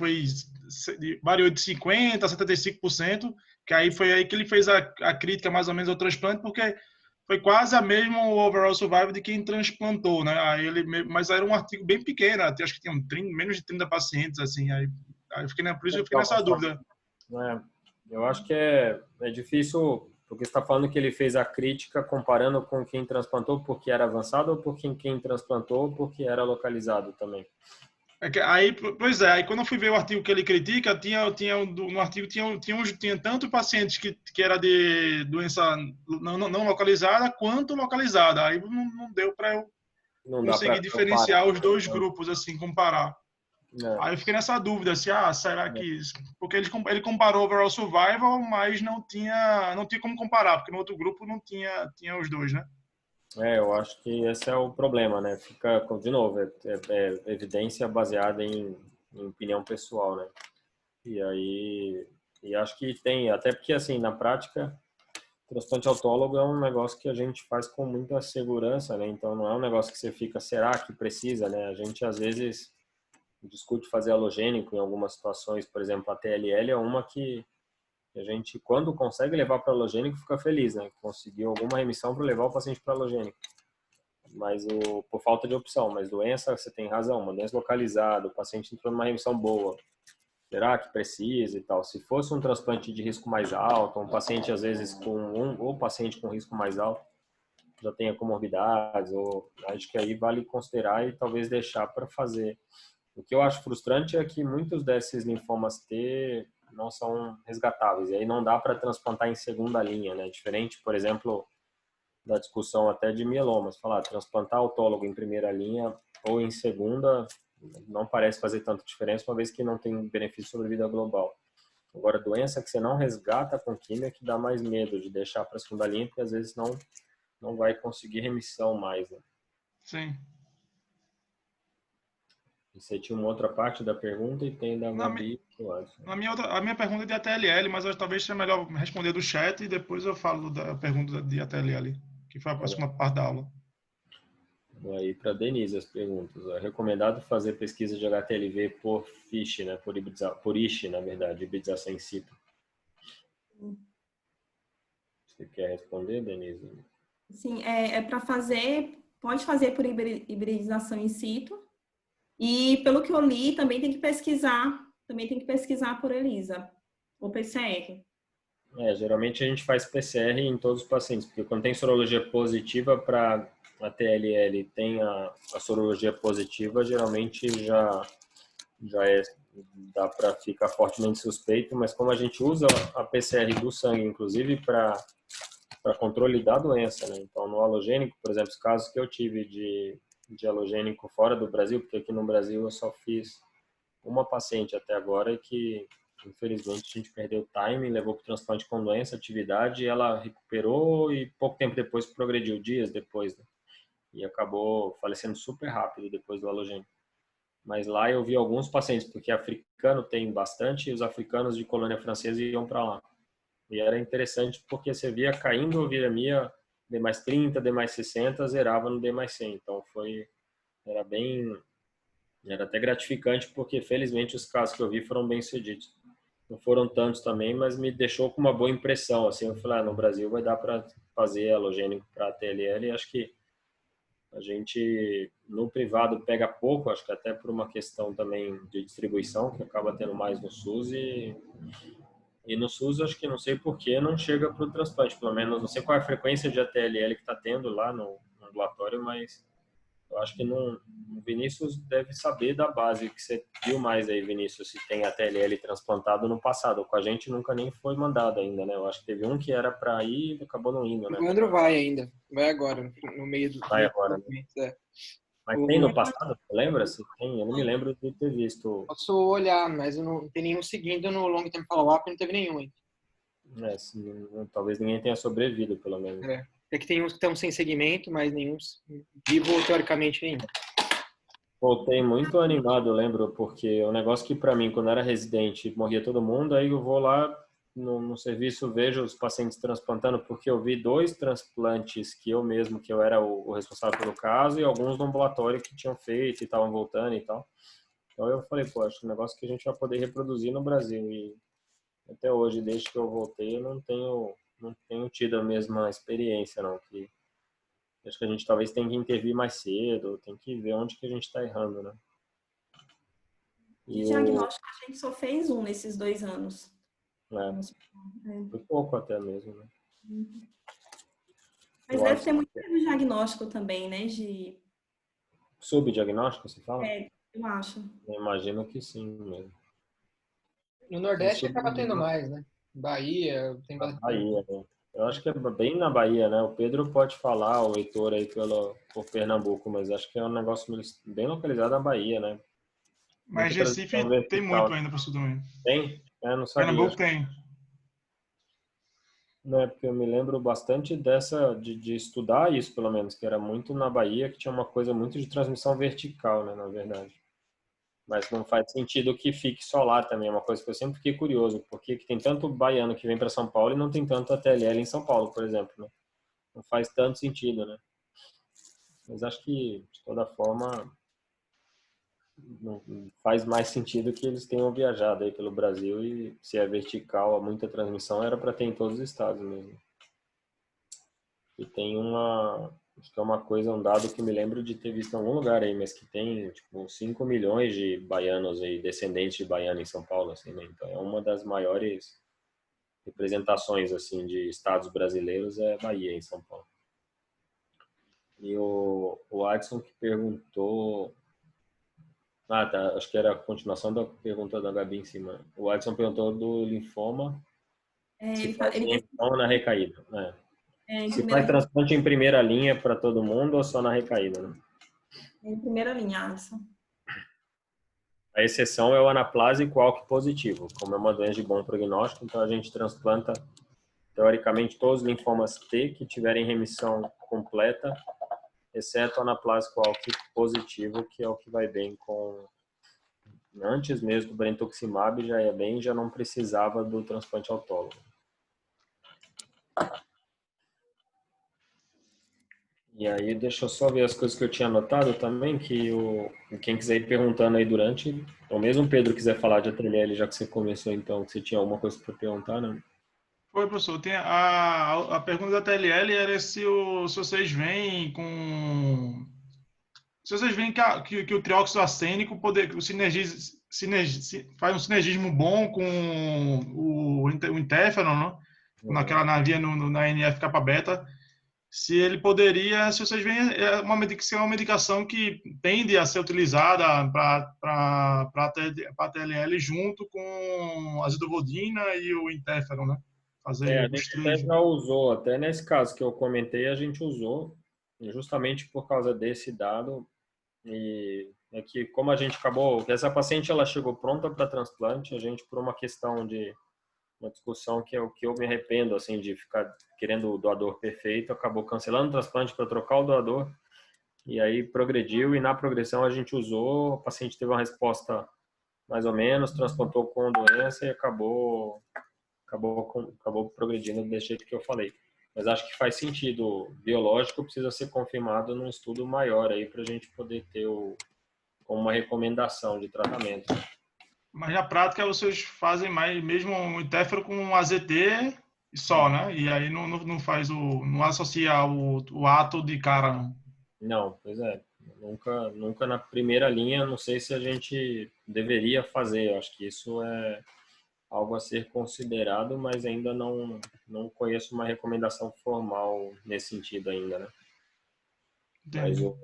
variou de 50 a 75%, que aí foi aí que ele fez a crítica mais ou menos ao transplante, porque foi quase a mesma o overall survival de quem transplantou, né? Mas era um artigo bem pequeno, acho que tinha menos de 30 pacientes, assim, aí eu fiquei, por isso eu fiquei nessa dúvida. Eu acho que é difícil, porque você está falando que ele fez a crítica comparando com quem transplantou porque era avançado ou por quem transplantou porque era localizado também. Pois é, aí quando eu fui ver o artigo que ele critica, no artigo tinha tanto pacientes que era de doença não localizada quanto localizada. Aí não deu para eu Não dá para conseguir diferenciar comparar. os dois grupos, assim, comparar. É. Aí eu fiquei nessa dúvida, assim, será que... Porque ele comparou overall survival, mas não tinha como comparar, porque no outro grupo não tinha os dois, né? Eu acho que esse é o problema, né? Fica, de novo, é evidência baseada em opinião pessoal, né? E aí, acho que tem, até porque assim, na prática, transplante autólogo é um negócio que a gente faz com muita segurança, né? Então não é um negócio que você fica, será que precisa, né? A gente às vezes discute fazer halogênico em algumas situações, por exemplo, a TLL é uma que a gente, quando consegue levar para halogênico, fica feliz, né? Conseguiu alguma remissão para levar o paciente para halogênico. Mas por falta de opção, mas doença, você tem razão, uma doença localizada, o paciente entrou numa remissão boa, será que precisa e tal? Se fosse um transplante de risco mais alto, um paciente às vezes ou paciente com risco mais alto, já tenha comorbidades, ou acho que aí vale considerar e talvez deixar para fazer. O que eu acho frustrante é que muitos desses linfomas T não são resgatáveis, e aí não dá para transplantar em segunda linha, né? Diferente, por exemplo, da discussão até de mielomas, falar transplantar autólogo em primeira linha ou em segunda não parece fazer tanta diferença, uma vez que não tem benefício sobre a vida global. Agora, doença que você não resgata com químio é que dá mais medo de deixar para a segunda linha, porque às vezes não vai conseguir remissão mais, né? Sim. Você tinha uma outra parte da pergunta e tem da Na, mi- Gabi. a minha pergunta é de ATLL, mas talvez seja melhor responder do chat e depois eu falo da pergunta de ATLL, que foi a próxima parte da aula. Aí para Denise as perguntas. É recomendado fazer pesquisa de HTLV por FISH, né? Por ISH, na verdade, hibridização in situ. Você quer responder, Denise? Sim, para fazer, pode fazer por hibridização in situ. E pelo que eu li, também tem que pesquisar por ELISA, ou PCR. Geralmente a gente faz PCR em todos os pacientes, porque quando tem sorologia positiva para a TLL e tem a sorologia positiva, geralmente já dá para ficar fortemente suspeito, mas como a gente usa a PCR do sangue, inclusive para controle da doença, né? Então no halogênico, por exemplo, os casos que eu tive de halogênico fora do Brasil, porque aqui no Brasil eu só fiz uma paciente até agora que infelizmente a gente perdeu o time, levou para o transplante com doença, atividade, e ela recuperou e pouco tempo depois progrediu, dias depois, né? E acabou falecendo super rápido depois do halogênico. Mas lá eu vi alguns pacientes, porque africano tem bastante, e os africanos de colônia francesa iam para lá. E era interessante porque você via caindo viremia D mais 30, D mais 60, zerava no D mais 100. Então era bem, era até gratificante porque felizmente os casos que eu vi foram bem sucedidos. Não foram tantos também, mas me deixou com uma boa impressão. Assim, eu falei, no Brasil vai dar para fazer halogênico para TLL, e acho que a gente no privado pega pouco, acho que até por uma questão também de distribuição, que acaba tendo mais no SUS, e no SUS acho que não sei por que não chega para o transplante, pelo menos não sei qual é a frequência de ATLL que está tendo lá no ambulatório, mas eu acho que não, o Vinícius deve saber da base, que você viu mais aí, Vinícius, se tem ATLL transplantado no passado. Com a gente nunca nem foi mandado ainda, né? Eu acho que teve um que era para ir e acabou não indo, né? O Leandro vai ainda, vai agora, no meio do Vai agora, né? é. Mas tem no passado, você lembra? Se tem, eu não me lembro de ter visto. Posso olhar, mas eu não tem nenhum seguindo no long term follow-up, não teve nenhum ainda. Talvez ninguém tenha sobrevivido, pelo menos. É que tem uns que estão sem segmento, mas nenhum vivo, teoricamente, nenhum. Voltei muito animado, eu lembro, porque é um negócio que para mim, quando era residente, morria todo mundo, aí eu vou lá no serviço, vejo os pacientes transplantando, porque eu vi 2 transplantes que eu mesmo, que eu era o responsável pelo caso, e alguns no ambulatório que tinham feito e estavam voltando e tal. Então eu falei, pô, acho que é um negócio que a gente vai poder reproduzir no Brasil. E até hoje, desde que eu voltei, eu não tenho tido a mesma experiência, não. Que acho que a gente talvez tenha que intervir mais cedo, tem que ver onde que a gente está errando, né? De diagnóstico, a gente só fez um nesses 2 anos. Foi pouco até mesmo, né? Mas eu deve ter muito diagnóstico também, né? Subdiagnóstico, você fala? Eu acho. Eu imagino que sim mesmo. No Nordeste acaba tendo mais, né? Bahia, tem bastante. Bahia, né? Eu acho que é bem na Bahia, né? O Pedro pode falar, o Heitor aí por Pernambuco, mas acho que é um negócio bem localizado na Bahia, né? Mas Recife tem muito ainda para sul também. Tem? Não sabia. Pernambuco tem. Né, porque eu me lembro bastante de estudar isso, pelo menos, que era muito na Bahia, que tinha uma coisa muito de transmissão vertical, né, na verdade. Mas não faz sentido que fique só lá também, é uma coisa que eu sempre fiquei curioso, porque tem tanto baiano que vem para São Paulo e não tem tanto ATLL em São Paulo, por exemplo, né? Não faz tanto sentido, né? Mas acho que, de toda forma, não faz mais sentido que eles tenham viajado aí pelo Brasil, e se é vertical, há muita transmissão, era para ter em todos os estados mesmo. E tem acho que é uma coisa, um dado que me lembro de ter visto em algum lugar aí, mas que tem tipo 5 milhões de baianos e descendentes de baiano em São Paulo, assim, né? Então é uma das maiores representações assim de estados brasileiros, é Bahia, em São Paulo. E o Adson que perguntou, tá, acho que era a continuação da pergunta da Gabi em cima. O Adson perguntou do linfoma, se faz linfoma na recaída, né? Se faz transplante em primeira linha para todo mundo ou só na recaída, né? Em primeira linha, Alisson. A exceção é o anaplásico ALK positivo, como é uma doença de bom prognóstico, então a gente transplanta, teoricamente, todos os linfomas T que tiverem remissão completa, exceto o anaplásico ALK positivo, que é o que vai bem com... Antes mesmo do brentuximab já ia bem, já não precisava do transplante autólogo. E aí, deixa eu só ver as coisas que eu tinha anotado também, que quem quiser ir perguntando aí durante, ou mesmo o Pedro quiser falar de ATLL, já que você começou então, que você tinha alguma coisa para perguntar, né? Oi, professor. Tem a pergunta da TLL era se vocês veem com... Se vocês veem que o trióxido acênico faz um sinergismo bom com o interferon, né? Naquela navia na NF-kappa-beta, se ele poderia, se vocês veem, é uma medicação que tende a ser utilizada para a TLL junto com a azidovodina e o interferon, né? A gente até já usou, até nesse caso que eu comentei, a gente usou justamente por causa desse dado, e é que como a gente acabou, essa paciente ela chegou pronta para transplante, a gente por uma questão de uma discussão que é o que eu me arrependo, assim, de ficar querendo o doador perfeito, acabou cancelando o transplante para trocar o doador, e aí progrediu, e na progressão a gente usou, o paciente teve uma resposta mais ou menos, transplantou com doença e acabou progredindo desse jeito que eu falei. Mas acho que faz sentido. Biológico precisa ser confirmado num estudo maior aí para a gente poder ter como uma recomendação de tratamento. Mas na prática vocês fazem mais mesmo um interfero com AZT e só, né? E aí não faz não associa o ato de cara, não. Não, pois é. Nunca na primeira linha, não sei se a gente deveria fazer. Eu acho que isso é algo a ser considerado, mas ainda não conheço uma recomendação formal nesse sentido ainda, né? Mas, Entendi.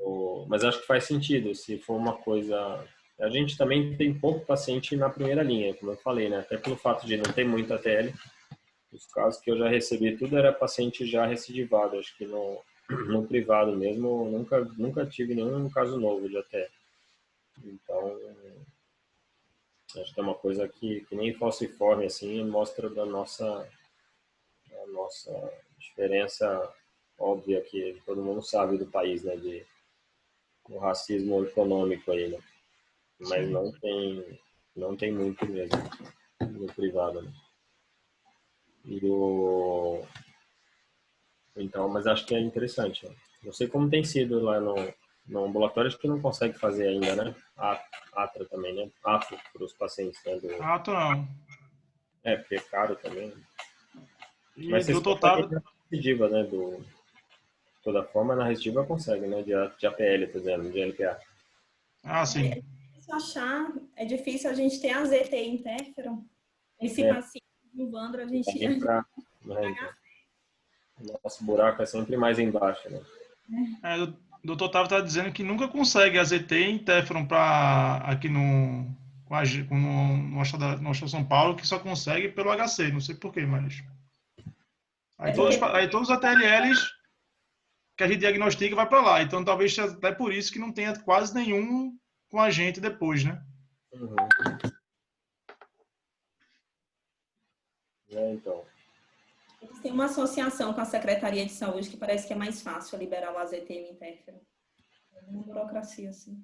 mas acho que faz sentido, se for uma coisa... A gente também tem pouco paciente na primeira linha, como eu falei, né? Até pelo fato de não ter muita ATL. Os casos que eu já recebi, tudo era paciente já recidivado. Acho que no privado mesmo, nunca tive nenhum caso novo de ATL. Então, acho que é uma coisa que nem falciforme, assim, mostra a nossa diferença óbvia que todo mundo sabe do país, né? O racismo econômico aí, né? Mas Sim. não tem muito mesmo no privado, né? Então, mas acho que é interessante, né? Não sei como tem sido lá no ambulatório, acho que não consegue fazer ainda, né? Atra também, né? Ato para os pacientes, né? Ato não. Porque é caro também. E Mas vocês doutor conseguem Otávio, na recidiva, né? De toda forma, na recidiva consegue, né? De APL, por exemplo, de LPA. sim. É difícil achar, é difícil a gente ter AZT interferon. Esse É, paciente do Vandro, a gente pra, né, então, o nosso buraco é sempre mais embaixo, né? O doutor Otávio está dizendo que nunca consegue AZT e interferon para aqui no estado de São Paulo, que só consegue pelo HC, não sei porquê, mas. Aí é porque todos os ATLLs que a gente diagnostica vai para lá. Então talvez seja até por isso que não tenha quase nenhum com a gente depois, né? Uhum. Então, eles têm uma associação com a Secretaria de Saúde que parece que é mais fácil liberar o AZT e o interferon. É uma burocracia, assim.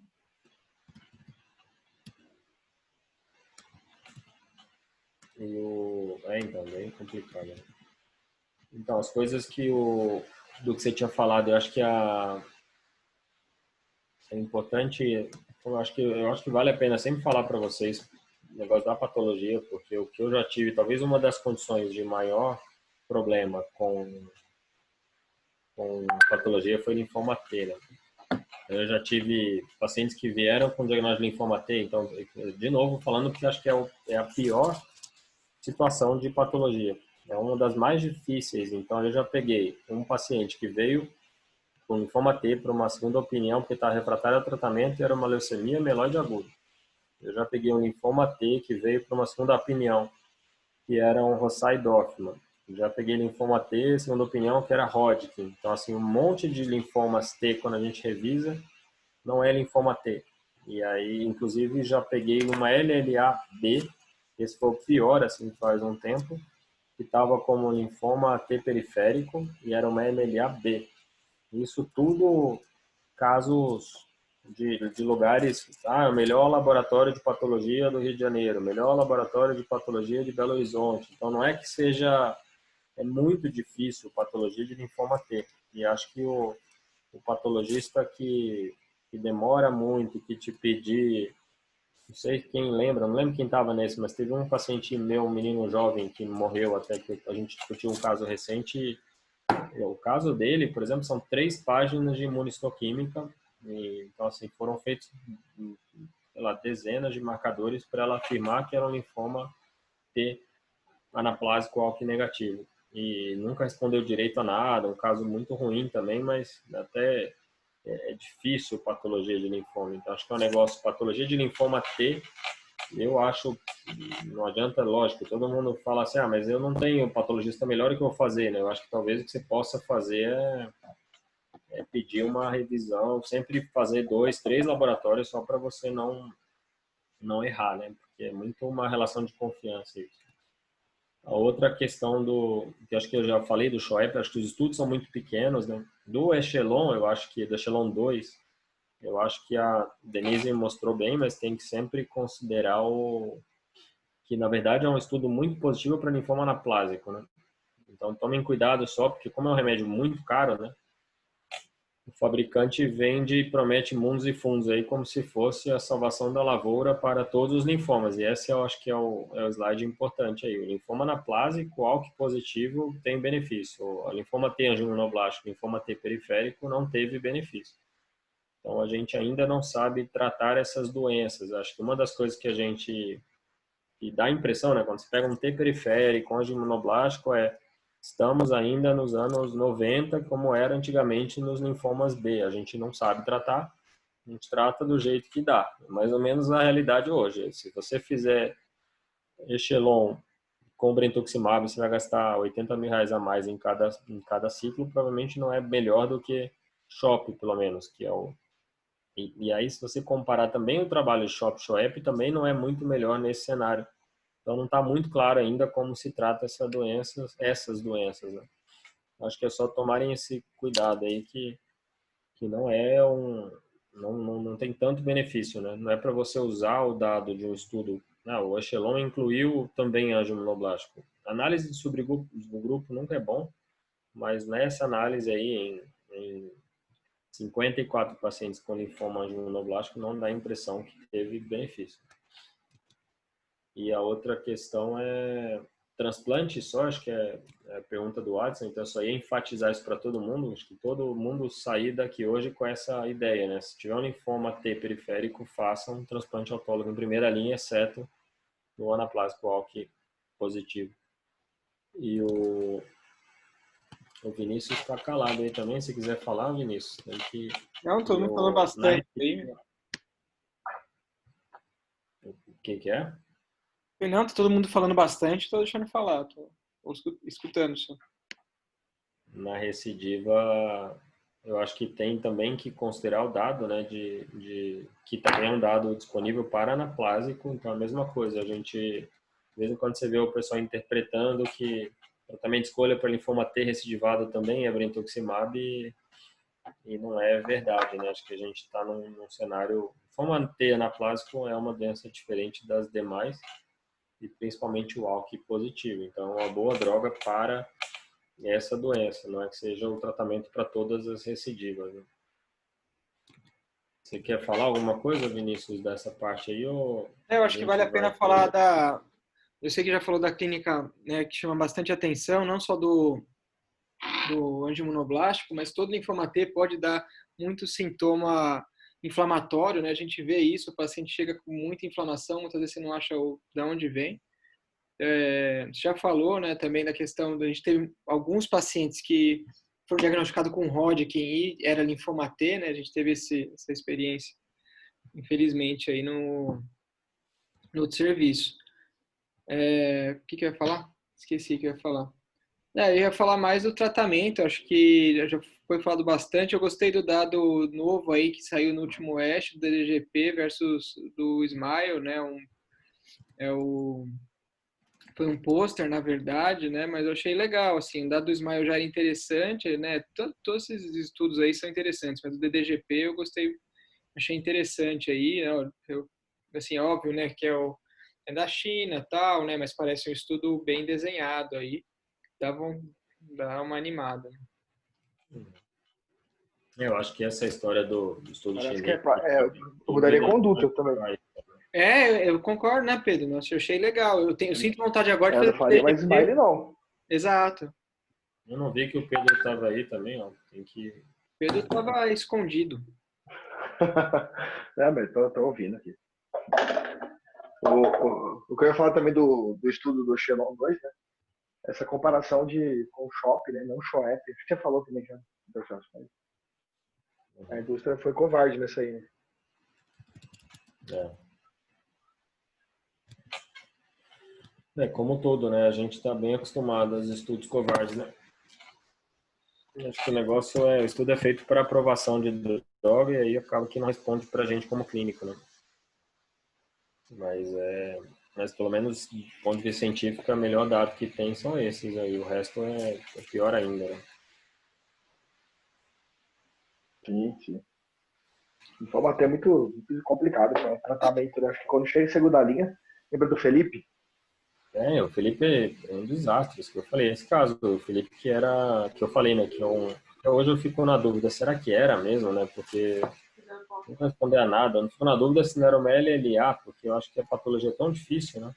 então, bem complicado, né? Então, as coisas do que você tinha falado, eu acho que é importante, eu acho que vale a pena sempre falar para vocês o negócio da patologia, porque o que eu já tive, talvez uma das condições de maior problema com patologia foi linfoma T, né? Eu já tive pacientes que vieram com diagnóstico de linfoma T, então, de novo, falando que acho que é a pior situação de patologia. É uma das mais difíceis. Então, eu já peguei um paciente que veio com linfoma T para uma segunda opinião, porque está refratário ao tratamento e era uma leucemia mieloide aguda. Eu já peguei um linfoma T que veio para uma segunda opinião, que era um Rosai-Dorfman. Já peguei linfoma T, segunda opinião, que era Hodgkin. Então, assim, um monte de linfomas T, quando a gente revisa, não é linfoma T. E aí, inclusive, já peguei uma LLA-B, esse foi o pior, assim, faz um tempo, que estava como linfoma T periférico e era uma MLA-B. Isso tudo casos de lugares, o melhor laboratório de patologia do Rio de Janeiro, melhor laboratório de patologia de Belo Horizonte. Então não é que é muito difícil patologia de linfoma T. E acho que o patologista que demora muito, que te pedir, não sei quem lembra, não lembro quem estava nesse, mas teve um paciente meu, um menino jovem que morreu, até que a gente discutiu um caso recente. O caso dele, por exemplo, são 3 páginas de imunistoquímica. Então, assim, foram feitos, sei lá, dezenas de marcadores para ela afirmar que era um linfoma T anaplásico ALK negativo. E nunca respondeu direito a nada, um caso muito ruim também, mas até é difícil patologia de linfoma. Então, acho que é um negócio, patologia de linfoma T, eu acho, não adianta, lógico, todo mundo fala assim, mas eu não tenho patologista melhor, o que eu vou fazer, né? Eu acho que talvez o que você possa fazer é pedir uma revisão, sempre fazer 2, 3 laboratórios só para você não errar, né? Porque é muito uma relação de confiança isso. A outra questão que acho que eu já falei do Schweppes, acho que os estudos são muito pequenos, né? Do Echelon, eu acho que do Echelon 2, Eu acho que a Denise mostrou bem, mas tem que sempre considerar que, na verdade, é um estudo muito positivo para linfoma anaplásico, né? Então, tomem cuidado só, porque como é um remédio muito caro, né? O fabricante vende e promete mundos e fundos aí como se fosse a salvação da lavoura para todos os linfomas. E esse eu acho que é o slide importante aí. O linfoma anaplásico, ALK positivo, tem benefício. A linfoma T angiomoblástico, linfoma T periférico não teve benefício. Então, a gente ainda não sabe tratar essas doenças. Acho que uma das coisas que dá a impressão, né, quando você pega um T periférico, angiomoblástico, estamos ainda nos anos 90, como era antigamente nos linfomas B. A gente não sabe tratar, a gente trata do jeito que dá. Mais ou menos a realidade hoje. Se você fizer Echelon com brentuximab, você vai gastar R$ 80.000 a mais em cada ciclo, provavelmente não é melhor do que SHOP, pelo menos, que é o... E aí, se você comparar também o trabalho SHOP-SHOEP, também não é muito melhor nesse cenário. Então, não está muito claro ainda como se trata essas doenças, né? Acho que é só tomarem esse cuidado aí que não é não tem tanto benefício, né? Não é para você usar o dado de um estudo. Não, o Echelon incluiu também angiomoblástico. Análise de subgrupo do grupo nunca é bom, mas nessa análise aí, em 54 pacientes com linfoma angiomoblástico, não dá a impressão que teve benefício. E a outra questão é transplante só, acho que é a pergunta do Watson, então só ia enfatizar isso para todo mundo, acho que todo mundo sair daqui hoje com essa ideia, né? Se tiver um linfoma T periférico, faça um transplante autólogo em primeira linha, exceto no anaplásico ALK positivo. E o Vinícius está calado aí também, se quiser falar, Vinícius. Tem que... Não, todo mundo falando bastante aí. O que é? Não, tá todo mundo falando bastante, tô deixando falar, tô escutando só. Na recidiva, eu acho que tem também que considerar o dado, né, que também é um dado disponível para anaplásico, então a mesma coisa, a gente, de vez em quando você vê o pessoal interpretando que tratamento de escolha para linfoma T recidivado também é brentuximab e não é verdade, né, acho que a gente está num cenário, linfoma T anaplásico é uma doença diferente das demais, e principalmente o ALK positivo, então é uma boa droga para essa doença, não é que seja o tratamento para todas as recidivas, né? Você quer falar alguma coisa, Vinícius, dessa parte aí? Ou Eu acho que vale a pena falar da... Eu sei que já falou da clínica, né, que chama bastante atenção, não só do angiomonoblástico, mas todo linfoma T pode dar muito sintoma inflamatório, né? A gente vê isso, o paciente chega com muita inflamação, muitas vezes você não acha de onde vem. Você já falou, né, também da questão da gente teve alguns pacientes que foram diagnosticados com Hodgkin e era linfoma T, né? A gente teve essa experiência, infelizmente, aí no serviço. O que eu ia falar? Esqueci o que eu ia falar. Eu ia falar mais do tratamento, acho que já foi falado bastante. Eu gostei do dado novo aí que saiu no último ASH, do DDGP versus do SMILE, né? Foi um pôster, na verdade, né? Mas eu achei legal, assim, o dado do SMILE já era interessante, né? Todos esses estudos aí são interessantes, mas o DDGP eu gostei, achei interessante aí, né? Assim, óbvio, né, que é da China, tal, né? Mas parece um estudo bem desenhado aí, dá uma animada. Eu acho que essa história do estudo Parece chinês... que eu mudaria conduta também. Eu concordo, né, Pedro? Nossa, eu achei legal. Eu sinto vontade agora de Eu fazer não faria mais smile, não. Exato. Eu não vi que o Pedro estava aí também, ó. Tem que... Pedro estava escondido. Mas tô ouvindo aqui. O que eu ia falar também do estudo do Echelon 2, né? Essa comparação com o SHOP, né? Não o SHOEP. Você falou também já. A indústria foi covarde nessa aí, né? Como todo, né? A gente está bem acostumado aos estudos covardes, né? Acho que o estudo é feito para aprovação de droga e aí acaba que não responde para a gente como clínico, né? Mas pelo menos do ponto de vista científico, o melhor dado que tem são esses aí, o resto é pior ainda, né? Sim. Linfoma T é muito complicado, é um tratamento, né? Acho que quando chega em segunda linha, lembra do Felipe? O Felipe é um desastre, isso que eu falei. Esse caso do Felipe que eu falei, né? Que hoje eu fico na dúvida, será que era mesmo, né? Porque não responder a nada. Eu não fico na dúvida se não era uma LLA, porque eu acho que a patologia é tão difícil, né?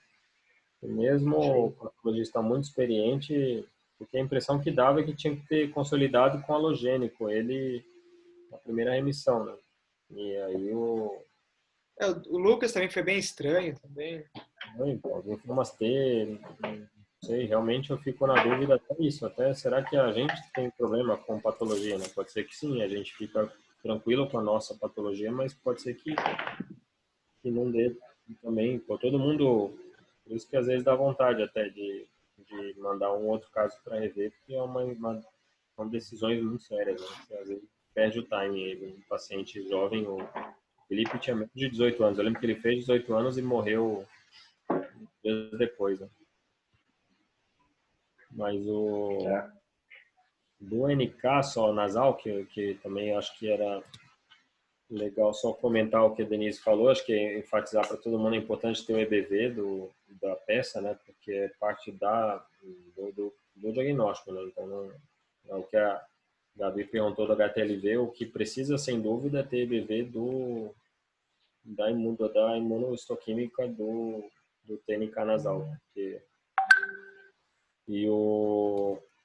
E mesmo o Sim. patologista muito experiente, porque a impressão que dava é que tinha que ter consolidado com halogênico ele na primeira remissão, né? E aí O Lucas também foi bem estranho também. alguém foi umas T, não sei, realmente eu fico na dúvida até isso, até será que a gente tem problema com patologia, né? Pode ser que sim, a gente fica tranquilo com a nossa patologia, mas pode ser que não dê também, pô, todo mundo, por isso que às vezes dá vontade até de mandar um outro caso para rever, porque são decisões muito sérias, né? Você, às vezes perde o timing aí, um paciente jovem, o Felipe tinha menos de 18 anos, eu lembro que ele fez 18 anos e morreu dias depois, né? Mas o É. do NK só nasal, que também acho que era legal só comentar o que a Denise falou, acho que é enfatizar para todo mundo é importante ter o EBV da peça, né? Porque é parte do diagnóstico, né? Então, não, é o que a Gabi perguntou do HTLV, o que precisa, sem dúvida, é ter EBV da imunohistoquímica do TNK nasal, né?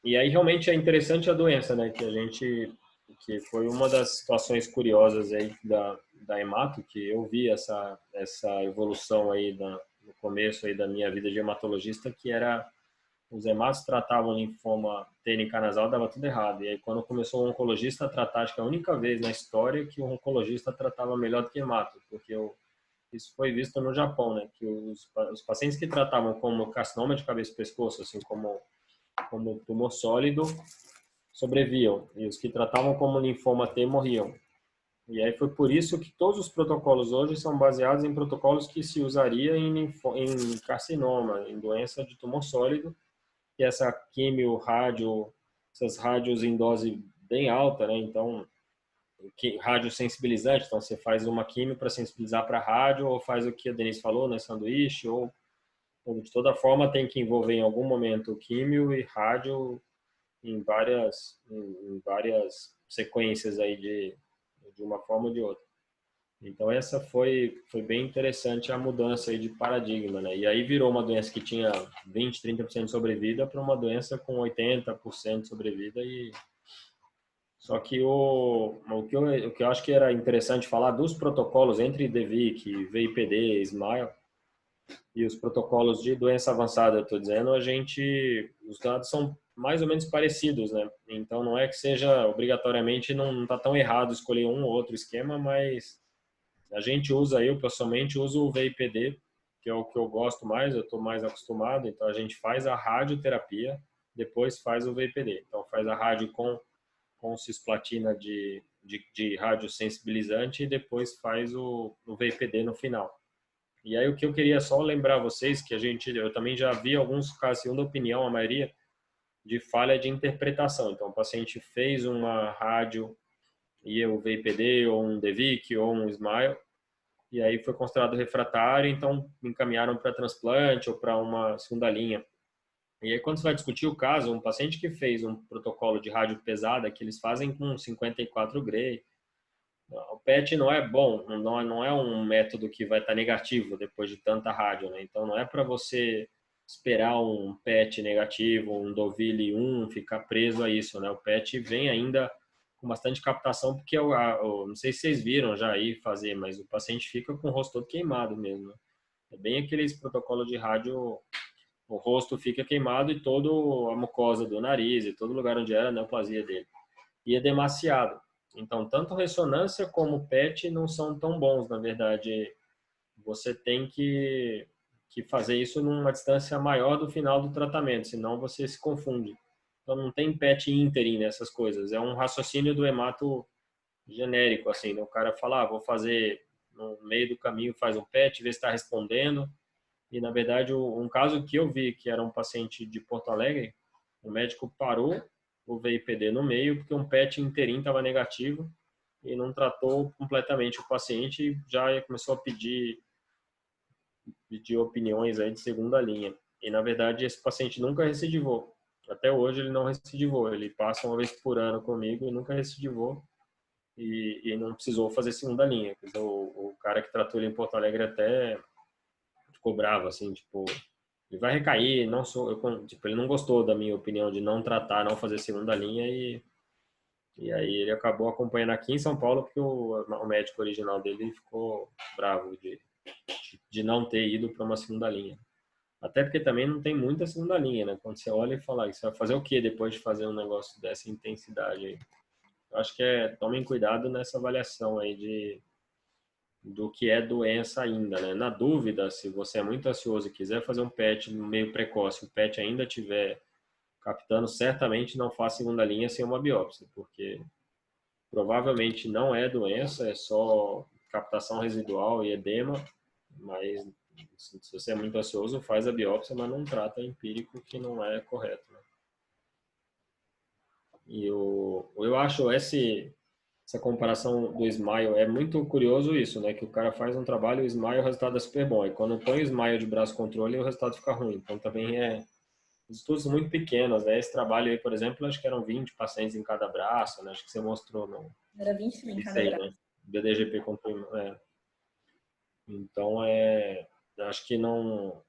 E aí realmente é interessante a doença, né? Que foi uma das situações curiosas aí da hemato, que eu vi essa evolução aí no começo aí da minha vida de hematologista, que era os hematos tratavam linfoma TNK nasal, dava tudo errado. E aí quando começou o oncologista a tratar, acho que é a única vez na história que o oncologista tratava melhor do que hemato, porque isso foi visto no Japão, né? Que os pacientes que tratavam como carcinoma de cabeça e pescoço, assim como tumor sólido, sobreviviam. E os que tratavam como linfoma T morriam. E aí foi por isso que todos os protocolos hoje são baseados em protocolos que se usaria em carcinoma, em doença de tumor sólido, que é essa químio, rádio, essas rádios em dose bem alta, né? Então, rádio sensibilizante, então você faz uma químio para sensibilizar para rádio, ou faz o que a Denise falou, né, sanduíche, ou de toda forma tem que envolver em algum momento químio e rádio em várias sequências aí de uma forma ou de outra. Então essa foi bem interessante a mudança aí de paradigma, né? E aí virou uma doença que tinha 20, 30% de sobrevida para uma doença com 80% de sobrevida e só que o que eu acho que era interessante falar dos protocolos entre DVIC, VIPD, SMILE e os protocolos de doença avançada, eu estou dizendo, os dados são mais ou menos parecidos, né? Então não é que seja obrigatoriamente, não está tão errado escolher um ou outro esquema, mas a gente usa, eu pessoalmente uso o VIPD, que é o que eu gosto mais, eu estou mais acostumado, então a gente faz a radioterapia, depois faz o VIPD. Então faz a rádio com cisplatina de radiosensibilizante e depois faz o VIPD no final. E aí o que eu queria só lembrar vocês, que eu também já vi alguns casos, segundo a opinião, a maioria, de falha de interpretação. Então o paciente fez uma rádio e o VIPD, ou um DVIC, ou um SMILE, e aí foi considerado refratário, então me encaminharam para transplante ou para uma segunda linha. E aí quando você vai discutir o caso, um paciente que fez um protocolo de rádio pesada, que eles fazem com 54 Gray, o PET não é bom, não é um método que vai estar negativo depois de tanta rádio, né? Então não é para você esperar um PET negativo, um Deauville 1, ficar preso a isso, né? O PET vem ainda com bastante captação, porque não sei se vocês viram já aí fazer, mas o paciente fica com o rosto todo queimado mesmo, né? É bem aqueles protocolos de rádio, o rosto fica queimado e toda a mucosa do nariz e todo lugar onde era a neoplasia dele. E é demasiado. Então, tanto ressonância como PET não são tão bons, na verdade. Você tem que fazer isso numa distância maior do final do tratamento, senão você se confunde. Então, não tem PET ínterim nessas coisas. É um raciocínio do hemato genérico, assim. Né? O cara fala, vou fazer no meio do caminho, faz um PET, vê se está respondendo. E, na verdade, um caso que eu vi, que era um paciente de Porto Alegre, o médico parou o VIPD no meio, porque um PET inteirinho estava negativo. e não tratou completamente o paciente e já começou a pedir opiniões aí de segunda linha. E, na verdade, esse paciente nunca recidivou. Até hoje ele não recidivou. Ele passa uma vez por ano comigo e nunca recidivou. E não precisou fazer segunda linha. Quer dizer, o cara que tratou ele em Porto Alegre até ficou bravo, assim, tipo, ele vai recair, não sou, tipo, ele não gostou da minha opinião de não tratar, não fazer segunda linha e aí ele acabou acompanhando aqui em São Paulo porque o médico original dele ficou bravo de não ter ido para uma segunda linha. Até porque também não tem muita segunda linha, né? Quando você olha e fala, você vai fazer o quê depois de fazer um negócio dessa intensidade aí? Eu acho que tomem cuidado nessa avaliação aí do que é doença ainda, né? Na dúvida, se você é muito ansioso e quiser fazer um PET meio precoce, o PET ainda tiver captando, certamente não faça segunda linha sem uma biópsia, porque provavelmente não é doença, é só captação residual e edema, mas se você é muito ansioso, faz a biópsia, mas não trata empírico, que não é correto, né? E eu acho essa comparação do Smile é muito curioso isso, né? Que o cara faz um trabalho, o Smile, o resultado é super bom. E quando põe o Smile de braço controle, o resultado fica ruim. Então também estudos muito pequenos, né? Esse trabalho aí, por exemplo, acho que eram 20 pacientes em cada braço, né? Acho que você mostrou no Era 20 em cada aí, braço. né? BDGP comprimido, Então, acho que não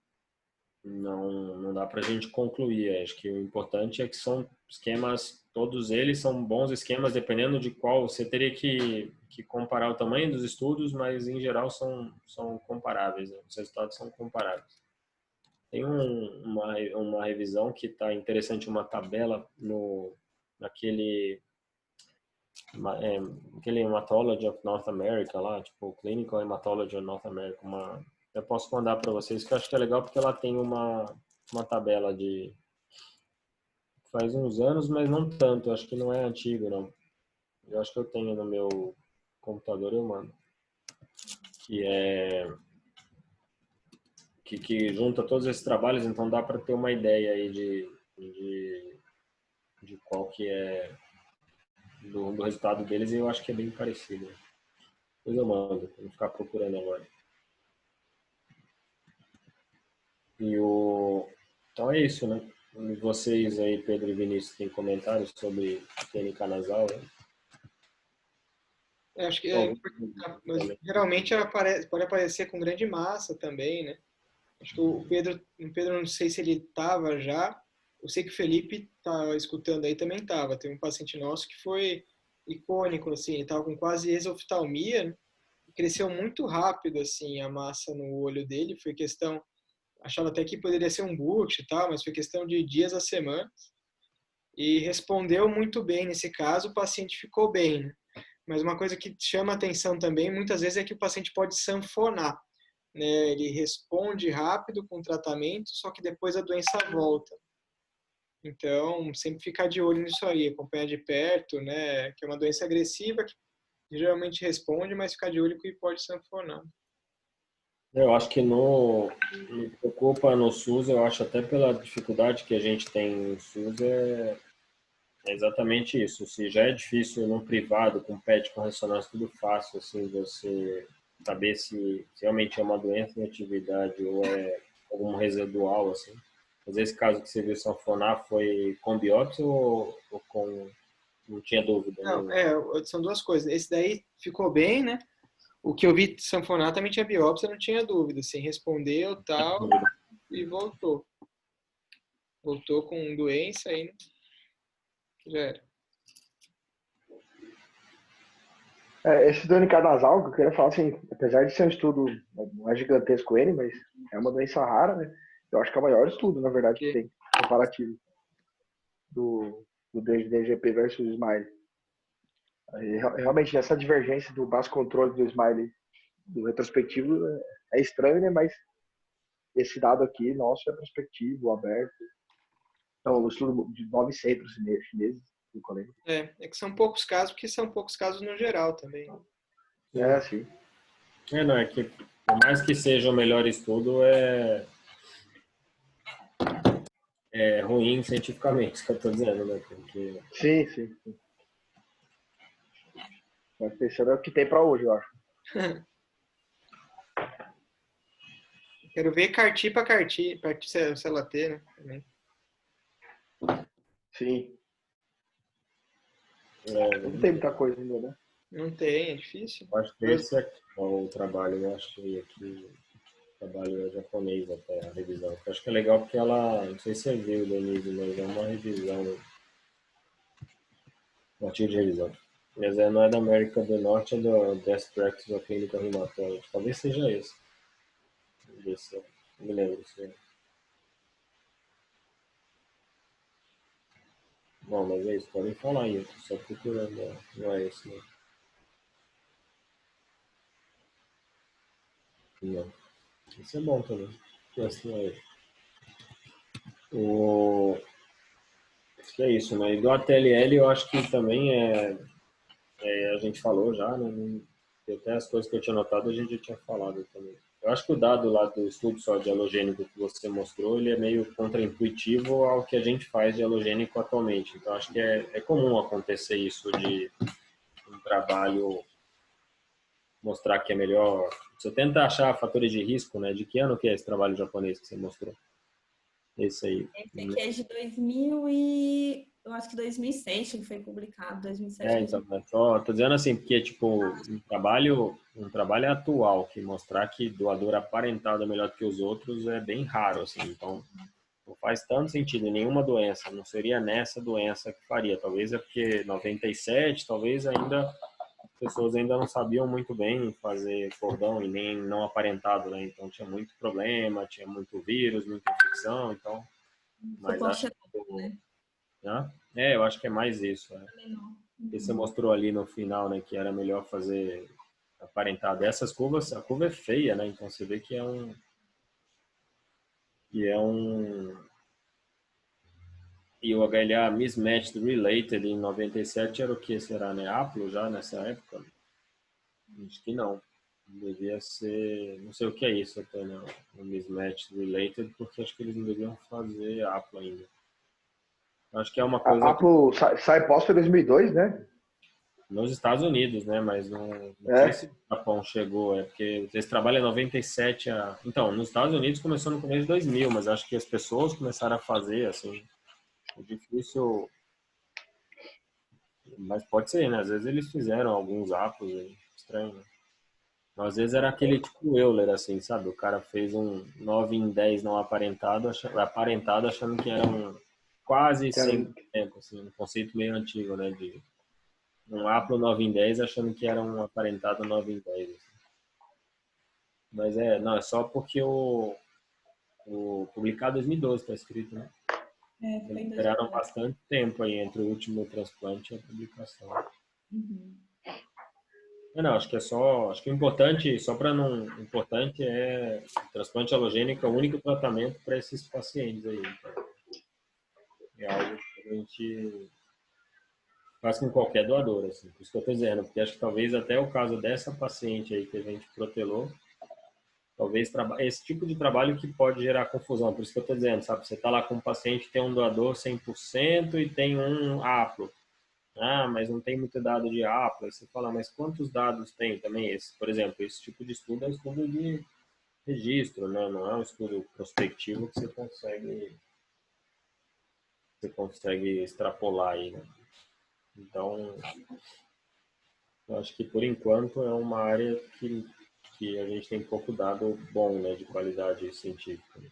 dá para a gente concluir. Acho que o importante é que são esquemas, todos eles são bons esquemas, dependendo de qual você teria que comparar o tamanho dos estudos, mas em geral são comparáveis, né? Os resultados são comparáveis. Tem uma revisão que está interessante, uma tabela naquele aquele Hematology of North America lá, tipo Clinical Hematology of North America, eu posso mandar para vocês, que eu acho que é legal porque ela tem uma tabela de faz uns anos, mas não tanto, eu acho que não é antigo, não. Eu acho que eu tenho no meu computador, eu mando. Que junta todos esses trabalhos, então dá para ter uma ideia aí de qual que é do resultado deles, e eu acho que é bem parecido. Depois eu mando, vou ficar procurando agora. Então é isso, né? E vocês aí, Pedro e Vinícius, têm comentários sobre clínica nasal? Né? Eu acho que mas geralmente ela pode aparecer com grande massa também, né? Acho que o Pedro não sei se ele estava já. Eu sei que o Felipe tá escutando aí também estava. Tem um paciente nosso que foi icônico, assim, ele estava com quase exoftalmia, né? Cresceu muito rápido, assim, a massa no olho dele. Foi questão, achava até que poderia ser um bucho e tal, mas foi questão de dias a semana. E respondeu muito bem nesse caso, o paciente ficou bem, né? Mas uma coisa que chama atenção também, muitas vezes, é que o paciente pode sanfonar, né? Ele responde rápido com o tratamento, só que depois a doença volta. Então, sempre ficar de olho nisso aí, acompanhar de perto, né? Que é uma doença agressiva que geralmente responde, mas ficar de olho que pode sanfonar. Eu acho que no preocupa no SUS, eu acho até pela dificuldade que a gente tem no SUS, é exatamente isso. Se já é difícil no privado, com PET, com ressonância, tudo fácil, assim, você saber se realmente é uma doença em atividade ou é algum residual, assim. Mas esse caso que você viu sanfonar foi com biópsia ou com... Não tinha dúvida Não, nenhuma? são duas coisas. Esse daí ficou bem, né? O que eu vi sanfonar também tinha biópsia, não tinha dúvida. Assim, respondeu, tal, e voltou. Voltou com doença aí, né? Já era. Esse túnica nasal, que eu queria falar assim, apesar de ser um estudo, não é gigantesco ele, mas é uma doença rara, né? Eu acho que é o maior estudo, na verdade, que tem, comparativo, do DGP versus o Smile. Realmente, essa divergência do base controle do Smile, do retrospectivo, é estranho, né? Mas esse dado aqui, nosso, é prospectivo, aberto. Então, o estudo de 9 centros chineses, do colégio. É que são poucos casos, porque são poucos casos no geral também. Sim. Não, é que por mais que seja o melhor estudo, é ruim cientificamente, isso que eu estou dizendo, né? Porque... Sim. Mas pensando é o que tem para hoje, eu acho. Quero ver carti para carti, CLT, né? Também. Sim. Não tem É, muita coisa ainda, né? Não tem, é difícil. eu acho que esse aqui é o trabalho, eu achei aqui, o trabalho japonês até, a revisão. Eu acho que é legal porque ela, não sei se você viu, Denise, mas é uma revisão, um artigo de revisão. Mas não é da América do Norte, é do Best Practice of Clinical Rheumatology. Talvez seja esse. Não me lembro se é. Bom, mas é isso, podem falar aí, eu tô só procurando, não é esse, né? Não. Isso é bom também. Esse não é esse. O... Acho que é isso, né? E do ATLL eu acho que também a gente falou já, né? Até as coisas que eu tinha notado a gente já tinha falado também. Eu acho que o dado lá do estudo só de halogênico que você mostrou, ele é meio contraintuitivo ao que a gente faz de halogênico atualmente. Então acho que é comum acontecer isso de um trabalho mostrar que é melhor. Você tenta achar fatores de risco, né? De que ano que é esse trabalho japonês que você mostrou? Esse aí. Esse aqui é de eu acho que 2006 que foi publicado, 2007, Então, 2008. só tô dizendo assim, porque tipo, um trabalho atual que mostrar que doador aparentado é melhor do que os outros é bem raro, assim. Então, não faz tanto sentido em nenhuma doença, não seria nessa doença que faria. Talvez é porque 97, talvez ainda as pessoas ainda não sabiam muito bem fazer cordão e nem não aparentado, né? Então tinha muito problema, tinha muito vírus, muita infecção, então, mas Suporte acho é que pouco, né? né? Eu acho que é mais isso, né? Menor. E você mostrou ali no final, né, que era melhor fazer aparentado. Essas curvas, a curva é feia, né? Então você vê que é um e o HLA mismatched related em 97 era o que será, né? Aplo já nessa época? Acho que não. Devia ser, não sei o que é isso até, né? O mismatched related, porque acho que eles não deviam fazer Aplo ainda. Acho que é uma A coisa que Apple sai pós foi 2002, né? nos Estados Unidos, né? Mas não sei se É. o Japão chegou, é porque esse trabalho é 97 Então, nos Estados Unidos começou no começo de 2000, mas acho que as pessoas começaram a fazer, assim, é difícil, mas pode ser, né? Às vezes eles fizeram alguns apos aí, estranho, né? Mas às vezes era aquele tipo Euler, assim, sabe? O cara fez um 9 em 10 não aparentado, aparentado achando que era um quase 100%, assim, um conceito meio antigo, né? De um Aplo 9 em 10 achando que era um aparentado 9 em 10. Assim. Mas não, é só porque o publicado em 2012 está escrito, né? Foi Eles em esperaram 2012. bastante tempo aí entre o último transplante e a publicação. Uhum. Não, acho que é só, acho que o importante, só para não, o importante é o transplante halogênico é o único tratamento para esses pacientes aí. Então, é algo que a gente faz com qualquer doador, assim. Por isso que eu estou dizendo, porque acho que talvez até o caso dessa paciente aí que a gente protelou, talvez esse tipo de trabalho que pode gerar confusão. Por isso que eu estou dizendo, sabe? Você está lá com um paciente que tem um doador 100% e tem um aplo. Ah, mas não tem muito dado de aplo. Aí você fala, mas quantos dados tem também esse? Por exemplo, esse tipo de estudo é um estudo de registro, né? Não é um estudo prospectivo que você consegue extrapolar aí, né? Então, eu acho que por enquanto é uma área que a gente tem pouco dado bom, né, de qualidade científica. O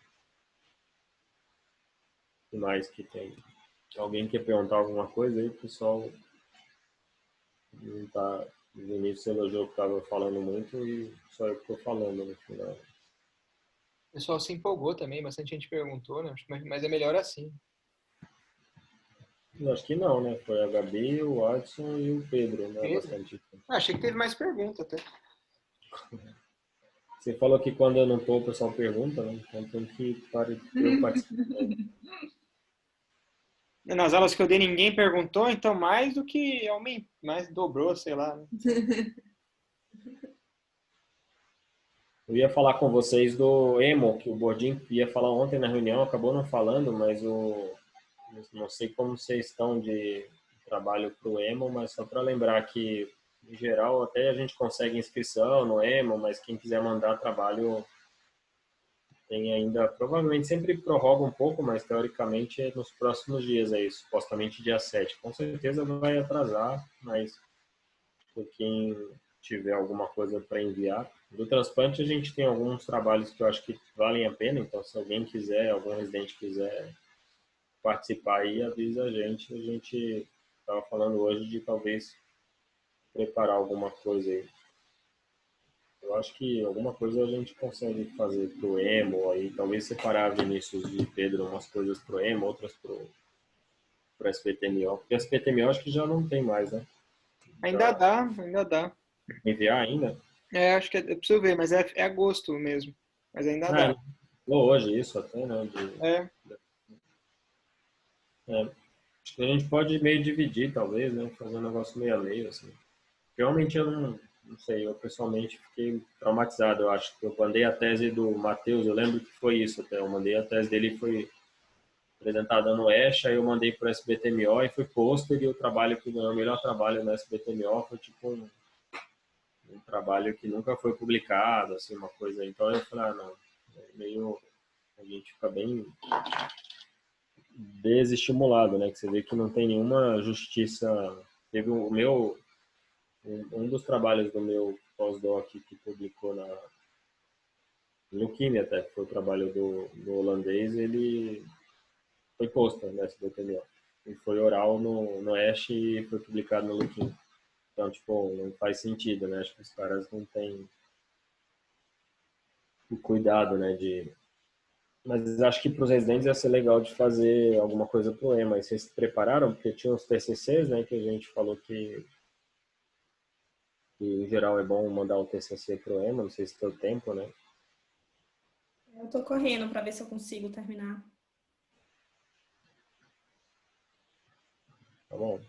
que mais que tem? Alguém quer perguntar alguma coisa aí, pessoal? Não tá, no início você elogiou que estava falando muito e só eu que estou falando no final. O pessoal se empolgou também, bastante gente perguntou, né? Mas é melhor assim. Eu acho que não, né? Foi a Gabi, o Watson e o Pedro, né? Pedro? Bastante tempo. Achei que teve mais perguntas até. Você falou que quando eu não estou, o pessoal pergunta, né? Então tem que eu participar. Nas aulas que eu dei, ninguém perguntou, então mais do que mais dobrou, sei lá. Né? Eu ia falar com vocês do Emo, que o Bordin ia falar ontem na reunião, acabou não falando, mas não sei como vocês estão de trabalho para o Emo, mas só para lembrar que em geral, até a gente consegue inscrição no EMA, mas quem quiser mandar trabalho tem ainda, provavelmente sempre prorroga um pouco, mas teoricamente é nos próximos dias aí, supostamente dia 7. Com certeza vai atrasar, mas por quem tiver alguma coisa para enviar. Do transplante a gente tem alguns trabalhos que eu acho que valem a pena, então se alguém quiser, algum residente quiser participar aí, avisa a gente estava falando hoje de talvez preparar alguma coisa aí. Eu acho que alguma coisa a gente consegue fazer pro emo, aí talvez separar Vinícius e Pedro umas coisas pro emo, outras pro SPTMO, porque SPTMO acho que já não tem mais, né? Ainda dá, ainda dá. Enviar ainda? Acho que eu preciso ver, mas é agosto mesmo. Mas ainda dá. Hoje isso até, né? É. Acho que a gente pode meio dividir, talvez, né? Fazer um negócio meio a meio, assim. Realmente eu não sei, eu pessoalmente fiquei traumatizado, eu acho que eu mandei a tese do Matheus, eu lembro que foi isso até, eu mandei a tese dele, foi apresentada no ESH, aí eu mandei para o SBTMO e foi pôster, e o trabalho que ganhou o melhor trabalho no SBTMO foi tipo um trabalho que nunca foi publicado, assim, uma coisa, então eu falei, não, meio, a gente fica bem desestimulado, né, que você vê que não tem nenhuma justiça, teve o meu, um dos trabalhos do meu pós-doc que publicou na Leuquimia até, que foi o trabalho do holandês, ele foi pôster no SBTMO. E foi oral no ASH e foi publicado no Leuquimia. Então, tipo, não faz sentido, né? Acho que os caras não têm o cuidado, né, de... Mas acho que para os residentes ia ser legal de fazer alguma coisa pro EMA. E vocês se prepararam? Porque tinha os TCCs, né, que a gente falou que em geral é bom mandar o TCC pro EMA, não sei se tem tempo, né? Eu tô correndo para ver se eu consigo terminar. Tá bom.